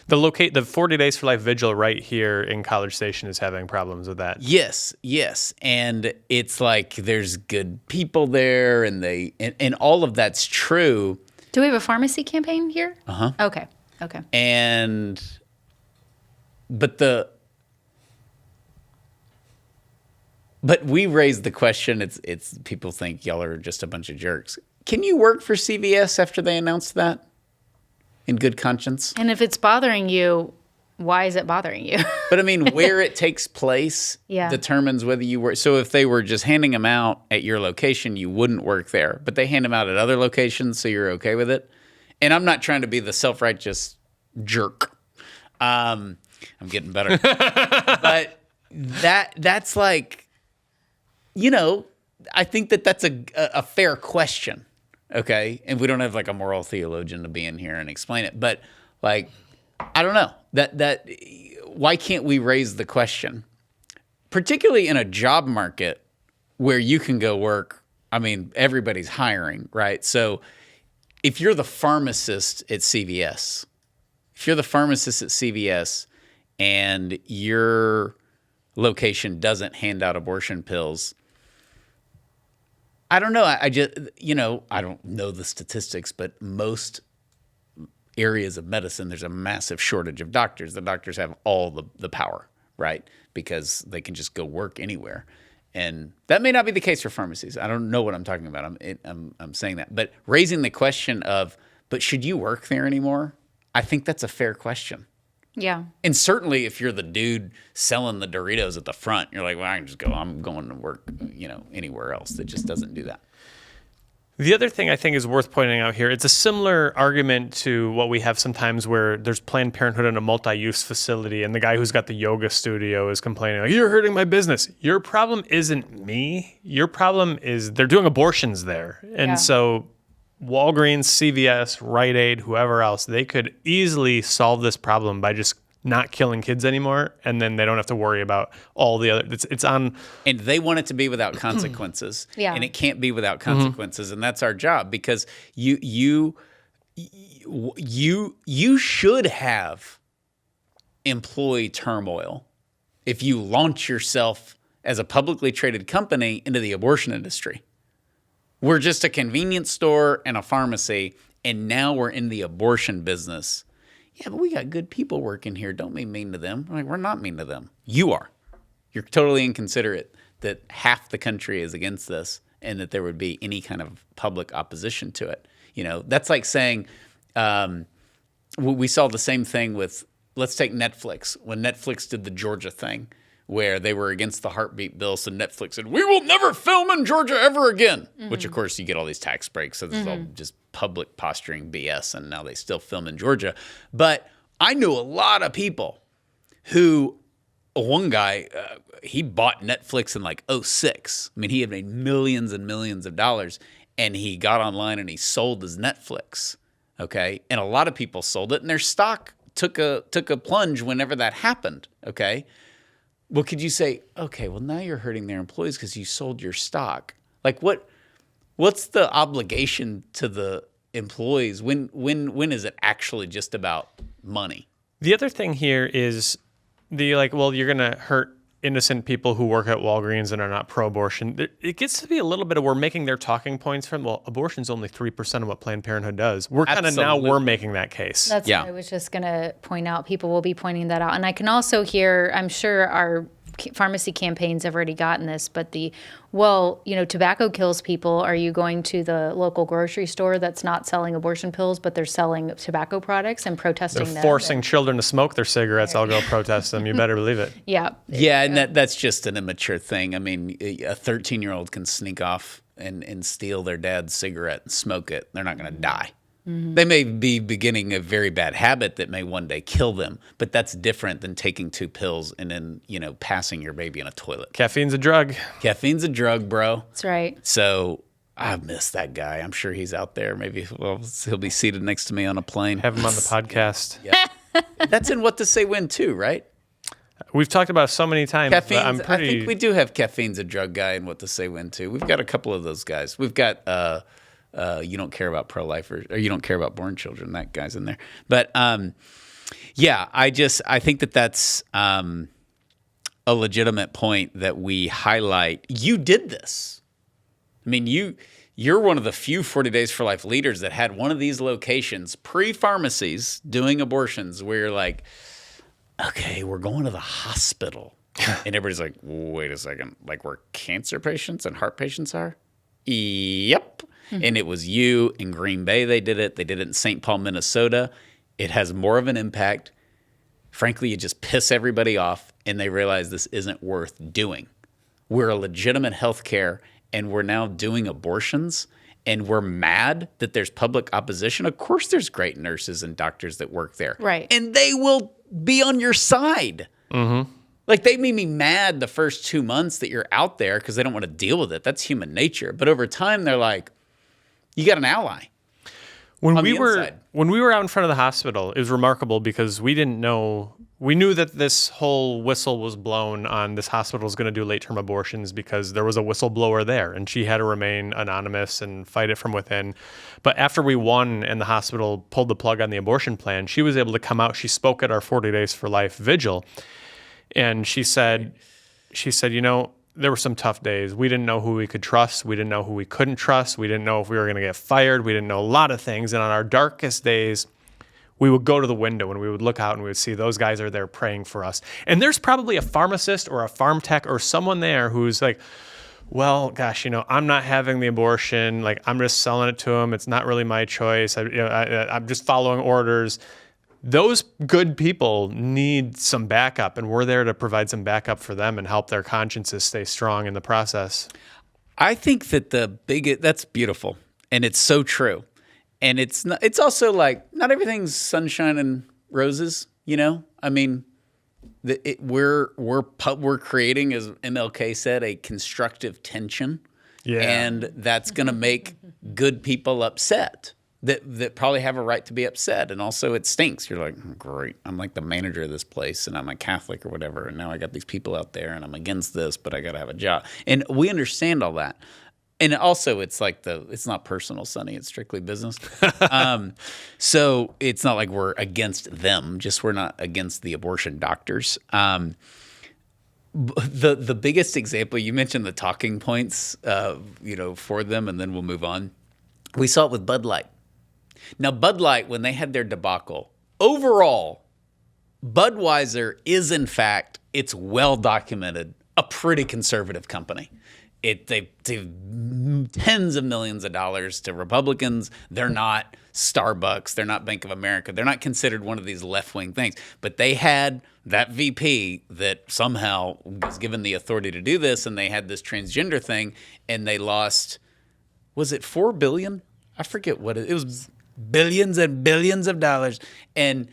The 40 Days for Life vigil right here in College Station is having problems with that. Yes. And it's like there's good people there and all of that's true. Do we have a pharmacy campaign here? Uh-huh. Okay. But we raised the question, it's people think y'all are just a bunch of jerks. Can you work for CVS after they announced that in good conscience? And if it's bothering you, why is it bothering you? But I mean, where it takes place determines whether you work. So if they were just handing them out at your location, you wouldn't work there. But they hand them out at other locations, so you're okay with it. And I'm not trying to be the self-righteous jerk. I'm getting better. But that's like, I think that's a fair question. Okay. And we don't have like a moral theologian to be in here and explain it. But like, I don't know that why can't we raise the question, particularly in a job market where you can go work? I mean, everybody's hiring, right? So if you're the pharmacist at CVS, and your location doesn't hand out abortion pills, I don't know. I just, I don't know the statistics, but most areas of medicine, there's a massive shortage of doctors. The doctors have all the power, right? Because they can just go work anywhere. And that may not be the case for pharmacies. I don't know what I'm talking about. I'm saying that. But raising the question of, but should you work there anymore? I think that's a fair question. Yeah. And certainly if you're the dude selling the Doritos at the front, you're like, well, I can just go. I'm going to work, anywhere else. That just doesn't do that. The other thing I think is worth pointing out here, it's a similar argument to what we have sometimes where there's Planned Parenthood in a multi-use facility and the guy who's got the yoga studio is complaining, like, you're hurting my business. Your problem isn't me. Your problem is they're doing abortions there. And so Walgreens, CVS, Rite Aid, whoever else, they could easily solve this problem by just not killing kids anymore, and then they don't have to worry about all the other. It's on, and they want it to be without consequences, and it can't be without consequences, and that's our job because you should have employee turmoil if you launch yourself as a publicly traded company into the abortion industry. We're just a convenience store and a pharmacy, and now we're in the abortion business. Yeah, but we got good people working here. Don't be mean to them. I'm like, we're not mean to them. You are. You're totally inconsiderate that half the country is against this and that there would be any kind of public opposition to it. That's like saying we saw the same thing with, let's take Netflix. When Netflix did the Georgia thing, where they were against the heartbeat bill, so Netflix said, we will never film in Georgia ever again, which, of course, you get all these tax breaks, so this is all just public posturing BS, and now they still film in Georgia. But I knew a lot of people who, one guy, he bought Netflix in like 2006. I mean, he had made millions and millions of dollars, and he got online and he sold his Netflix, okay? And a lot of people sold it, and their stock took a plunge whenever that happened, okay? Well, could you say, okay, well, now you're hurting their employees because you sold your stock. Like, what's the obligation to the employees? When is it actually just about money? The other thing here is you're going to hurt innocent people who work at Walgreens and are not pro-abortion. It gets to be a little bit of we're making their talking points from, well, abortion's only 3% of what Planned Parenthood does. We're kind of now we're making that case. That's what I was just going to point out. People will be pointing that out. And I can also hear, I'm sure our pharmacy campaigns have already gotten this, but tobacco kills people. Are you going to the local grocery store that's not selling abortion pills, but they're selling tobacco products and protesting them? They're forcing children to smoke their cigarettes. I'll go protest them. You better believe it. Yeah. Yeah, and that's just an immature thing. I mean, a 13-year-old can sneak off and steal their dad's cigarette and smoke it. They're not going to die. Mm-hmm. They may be beginning a very bad habit that may one day kill them, but that's different than taking 2 pills and then, passing your baby in a toilet. Caffeine's a drug. Caffeine's a drug, bro. That's right. So I miss that guy. I'm sure he's out there. Maybe he'll be seated next to me on a plane. Have him on the podcast. Yeah. That's in What to Say When too, right? We've talked about it so many times. But I think we do have Caffeine's a drug guy and What to Say When too. We've got a couple of those guys. We've got You Don't Care About Pro-Lifers, or You Don't Care About Born Children. That guy's in there. But yeah, I think that's a legitimate point that we highlight. You did this. I mean, you're one of the few 40 Days for Life leaders that had one of these locations, pre-Pharmacies, doing abortions, where you're like, okay, we're going to the hospital. And everybody's like, wait a second, like where cancer patients and heart patients are? Yep. Mm-hmm. And it was you in Green Bay they did it. They did it in St. Paul, Minnesota. It has more of an impact. Frankly, you just piss everybody off, and they realize this isn't worth doing. We're a legitimate healthcare, and we're now doing abortions, and we're mad that there's public opposition. Of course there's great nurses and doctors that work there. Right. And they will be on your side. Mm-hmm. Like, they made me mad the first 2 months that you're out there because they don't want to deal with it. That's human nature. But over time, they're like, you got an ally. When we were out in front of the hospital, it was remarkable because we didn't know. We knew that this whole whistle was blown on this hospital is going to do late-term abortions because there was a whistleblower there, and she had to remain anonymous and fight it from within. But after we won and the hospital pulled the plug on the abortion plan, she was able to come out. She spoke at our 40 Days for Life vigil, and she said, you know, there were some tough days. We didn't know who we could trust. We didn't know who we couldn't trust. We didn't know if we were going to get fired. We didn't know a lot of things. And on our darkest days, we would go to the window and we would look out and we would see those guys are there praying for us. And there's probably a pharmacist or a farm tech or someone there who's like, well, gosh, you know, I'm not having the abortion. Like, I'm just selling it to them. It's not really my choice. I'm just following orders. Those good people need some backup, and we're there to provide some backup for them and help their consciences stay strong in the process. I think that that's beautiful, and it's so true. And it's also like, not everything's sunshine and roses, you know? I mean, we're creating, as MLK said, a constructive tension. Yeah. And that's going to make good people upset. That probably have a right to be upset. And also it stinks. You're like, great, I'm like the manager of this place and I'm a Catholic or whatever. And now I got these people out there and I'm against this, but I got to have a job. And we understand all that. And also it's like it's not personal, Sonny. It's strictly business. So it's not like we're against them, just we're not against the abortion doctors. The biggest example, you mentioned the talking points, for them, and then we'll move on. We saw it with Bud Light. Now, Bud Light, when they had their debacle, overall, Budweiser is, in fact, it's well documented, a pretty conservative company. They've tens of millions of dollars to Republicans. They're not Starbucks. They're not Bank of America. They're not considered one of these left-wing things. But they had that VP that somehow was given the authority to do this, and they had this transgender thing, and they lost, was it $4 billion? I forget what it was. Billions and billions of dollars. And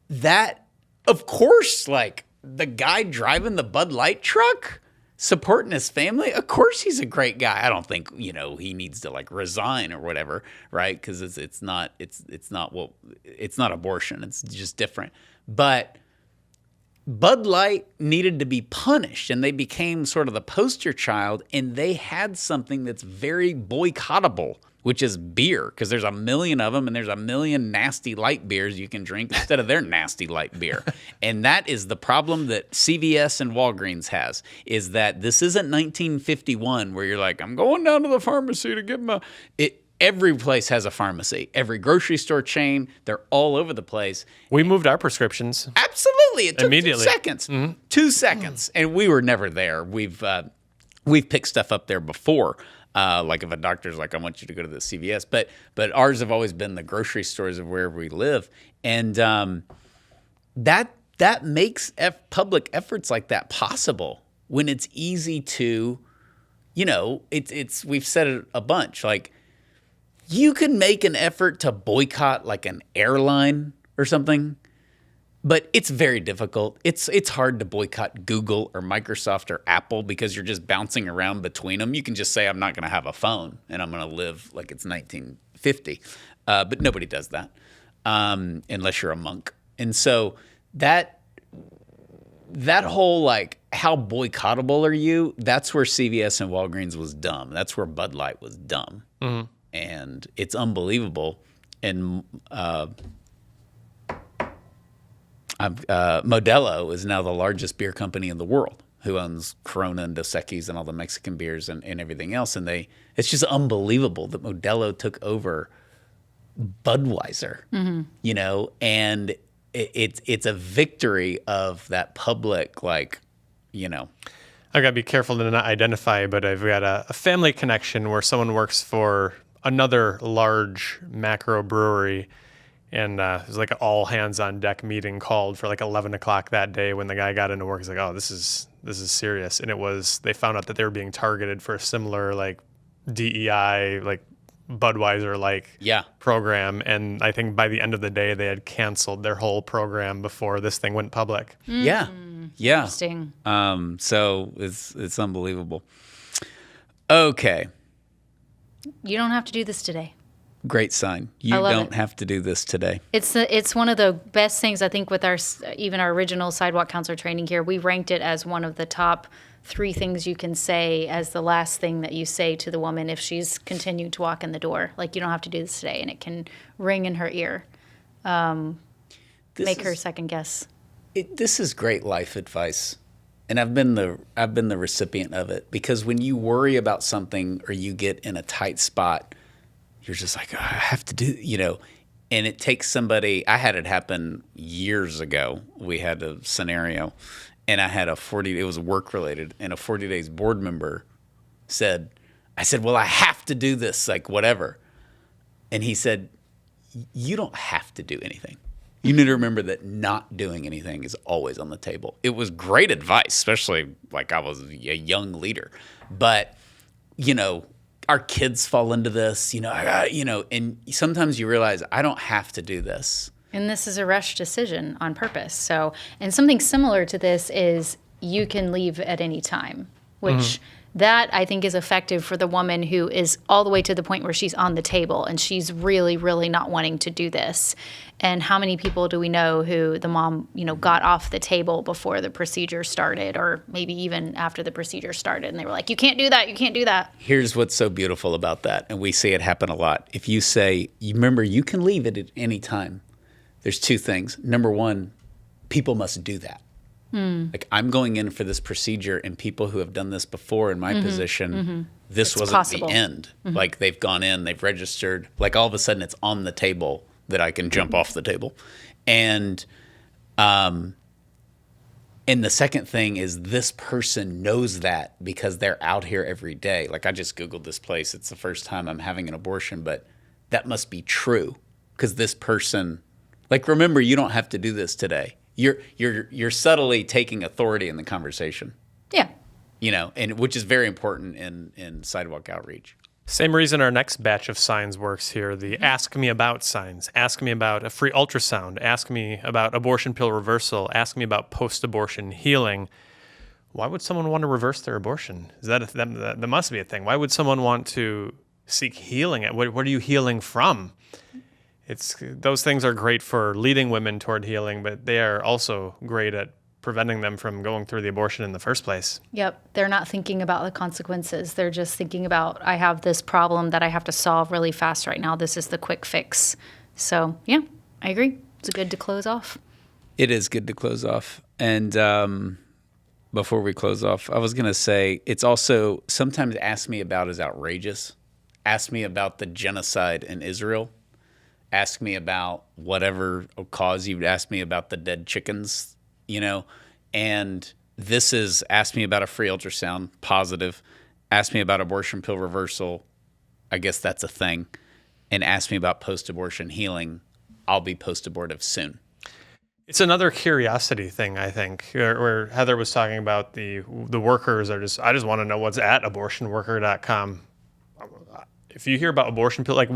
that, of course, like the guy driving the Bud Light truck, supporting his family, of course he's a great guy. I don't think, he needs to like resign or whatever, right? Because it's not abortion. It's just different. But Bud Light needed to be punished, and they became sort of the poster child, and they had something that's very boycottable, which is beer, because there's a million of them, and there's a million nasty light beers you can drink instead of their nasty light beer. And that is the problem that CVS and Walgreens has, is that this isn't 1951 where you're like, I'm going down to the pharmacy to get my... Every place has a pharmacy. Every grocery store chain, they're all over the place. We moved our prescriptions. Absolutely. It took immediately. 2 seconds. Mm-hmm. 2 seconds. And we were never there. We've picked stuff up there before. Like if a doctor's like, I want you to go to the CVS. But ours have always been the grocery stores of wherever we live. And that makes public efforts like that possible when it's easy to, we've said it a bunch. Like, you can make an effort to boycott like an airline or something, But it's very difficult. It's hard to boycott Google or Microsoft or Apple because you're just bouncing around between them. You can just say, I'm not going to have a phone and I'm going to live like it's 1950. But nobody does that unless you're a monk. And so that whole like, how boycottable are you? That's where CVS and Walgreens was dumb. That's where Bud Light was dumb. Mm-hmm. And it's unbelievable. And Modelo is now the largest beer company in the world, who owns Corona and Dos Equis and all the Mexican beers and everything else. And it's just unbelievable that Modelo took over Budweiser, you know, and it's a victory of that public, like, you know. I got to be careful to not identify, but I've got a family connection where someone works for another large macro brewery. And it was like an all hands on deck meeting called for like 11 o'clock that day when the guy got into work. He's like, oh, this is serious. And they found out that they were being targeted for a similar like DEI, like Budweiser like program. And I think by the end of the day, they had canceled their whole program before this thing went public. Yeah. Interesting. So it's unbelievable. Okay. You don't have to do this today. Great sign. You don't have to do this today. It's one of the best things, I think, with our original sidewalk counselor training here. We ranked it as one of the top 3 things you can say as the last thing that you say to the woman if she's continued to walk in the door. Like, you don't have to do this today, and it can ring in her ear, make her second guess. This is great life advice, and I've been the recipient of it, because when you worry about something or you get in a tight spot, you're just like, oh, I have to do, you know, and it takes somebody. I had it happen years ago. We had a scenario, and I had it was work related, and a 40 days board member I said, well, I have to do this, like whatever. And he said, you don't have to do anything. You need to remember that not doing anything is always on the table. It was great advice, especially like I was a young leader, but you know, our kids fall into this, you know, and sometimes you realize I don't have to do this. And this is a rush decision on purpose. So, and something similar to this is you can leave at any time, which that I think is effective for the woman who is all the way to the point where she's on the table and she's really, really not wanting to do this. And how many people do we know who the mom, you know, got off the table before the procedure started, or maybe even after the procedure started, and they were like, you can't do that, you can't do that. Here's what's so beautiful about that, and we see it happen a lot. If you say, remember, you can leave it at any time, there's 2 things. Number 1, people must do that. Like, I'm going in for this procedure, and people who have done this before in my position, this wasn't possible. The end. Like, they've gone in, they've registered, like all of a sudden it's on the table that I can jump off the table. And the second thing is, this person knows that because they're out here every day. Like, I just Googled this place. It's the first time I'm having an abortion, but that must be true because this person, like, remember, you don't have to do this today. You're subtly taking authority in the conversation. Yeah. You know, and which is very important in sidewalk outreach. Same reason our next batch of signs works here, the ask me about signs. Ask me about a free ultrasound. Ask me about abortion pill reversal. Ask me about post-abortion healing. Why would someone want to reverse their abortion? That must be a thing. Why would someone want to seek healing? What are you healing from? Those things are great for leading women toward healing, but they are also great at preventing them from going through the abortion in the first place. Yep. They're not thinking about the consequences. They're just thinking about, I have this problem that I have to solve really fast right now. This is the quick fix. So, yeah, I agree. It's good to close off. It is good to close off. And before we close off, I was going to say, it's also sometimes ask me about is outrageous. Ask me about the genocide in Israel. Ask me about whatever cause you would ask me about the dead chickens, you know, and this is ask me about a free ultrasound, positive. Ask me about abortion pill reversal. I guess that's a thing. And ask me about post-abortion healing. I'll be post-abortive soon. It's another curiosity thing, I think, where Heather was talking about the workers are I just want to know what's at abortionworker.com. if you hear about abortion pill, like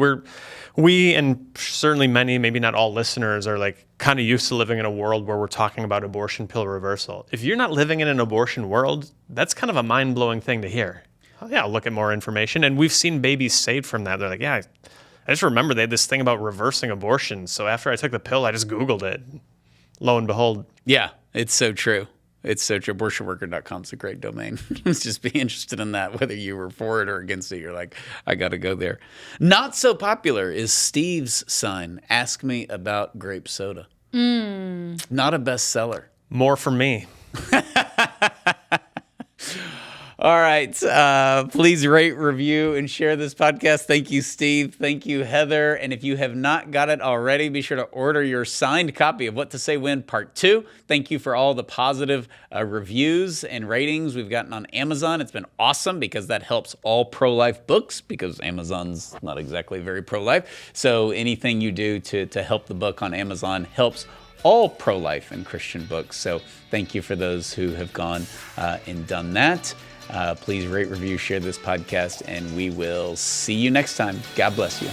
we and certainly many, maybe not all listeners are like kind of used to living in a world where we're talking about abortion pill reversal. If you're not living in an abortion world, that's kind of a mind-blowing thing to hear. Oh, yeah, I'll look at more information. And we've seen babies saved from that. They're like, yeah, I just remember they had this thing about reversing abortion. So after I took the pill, I just Googled it. Lo and behold. Yeah, it's so true. It's so true. Abortionworker.com is a great domain. Let's just be interested in that, whether you were for it or against it. You're like, I got to go there. Not so popular is Steve's sign. Ask me about grape soda. Not a bestseller. More for me. All right. Please rate, review, and share this podcast. Thank you, Steve. Thank you, Heather. And if you have not got it already, be sure to order your signed copy of What to Say When Part 2. Thank you for all the positive reviews and ratings we've gotten on Amazon. It's been awesome because that helps all pro-life books, because Amazon's not exactly very pro-life. So anything you do to help the book on Amazon helps all pro-life and Christian books. So thank you for those who have gone and done that. Please rate, review, share this podcast, and we will see you next time. God bless you.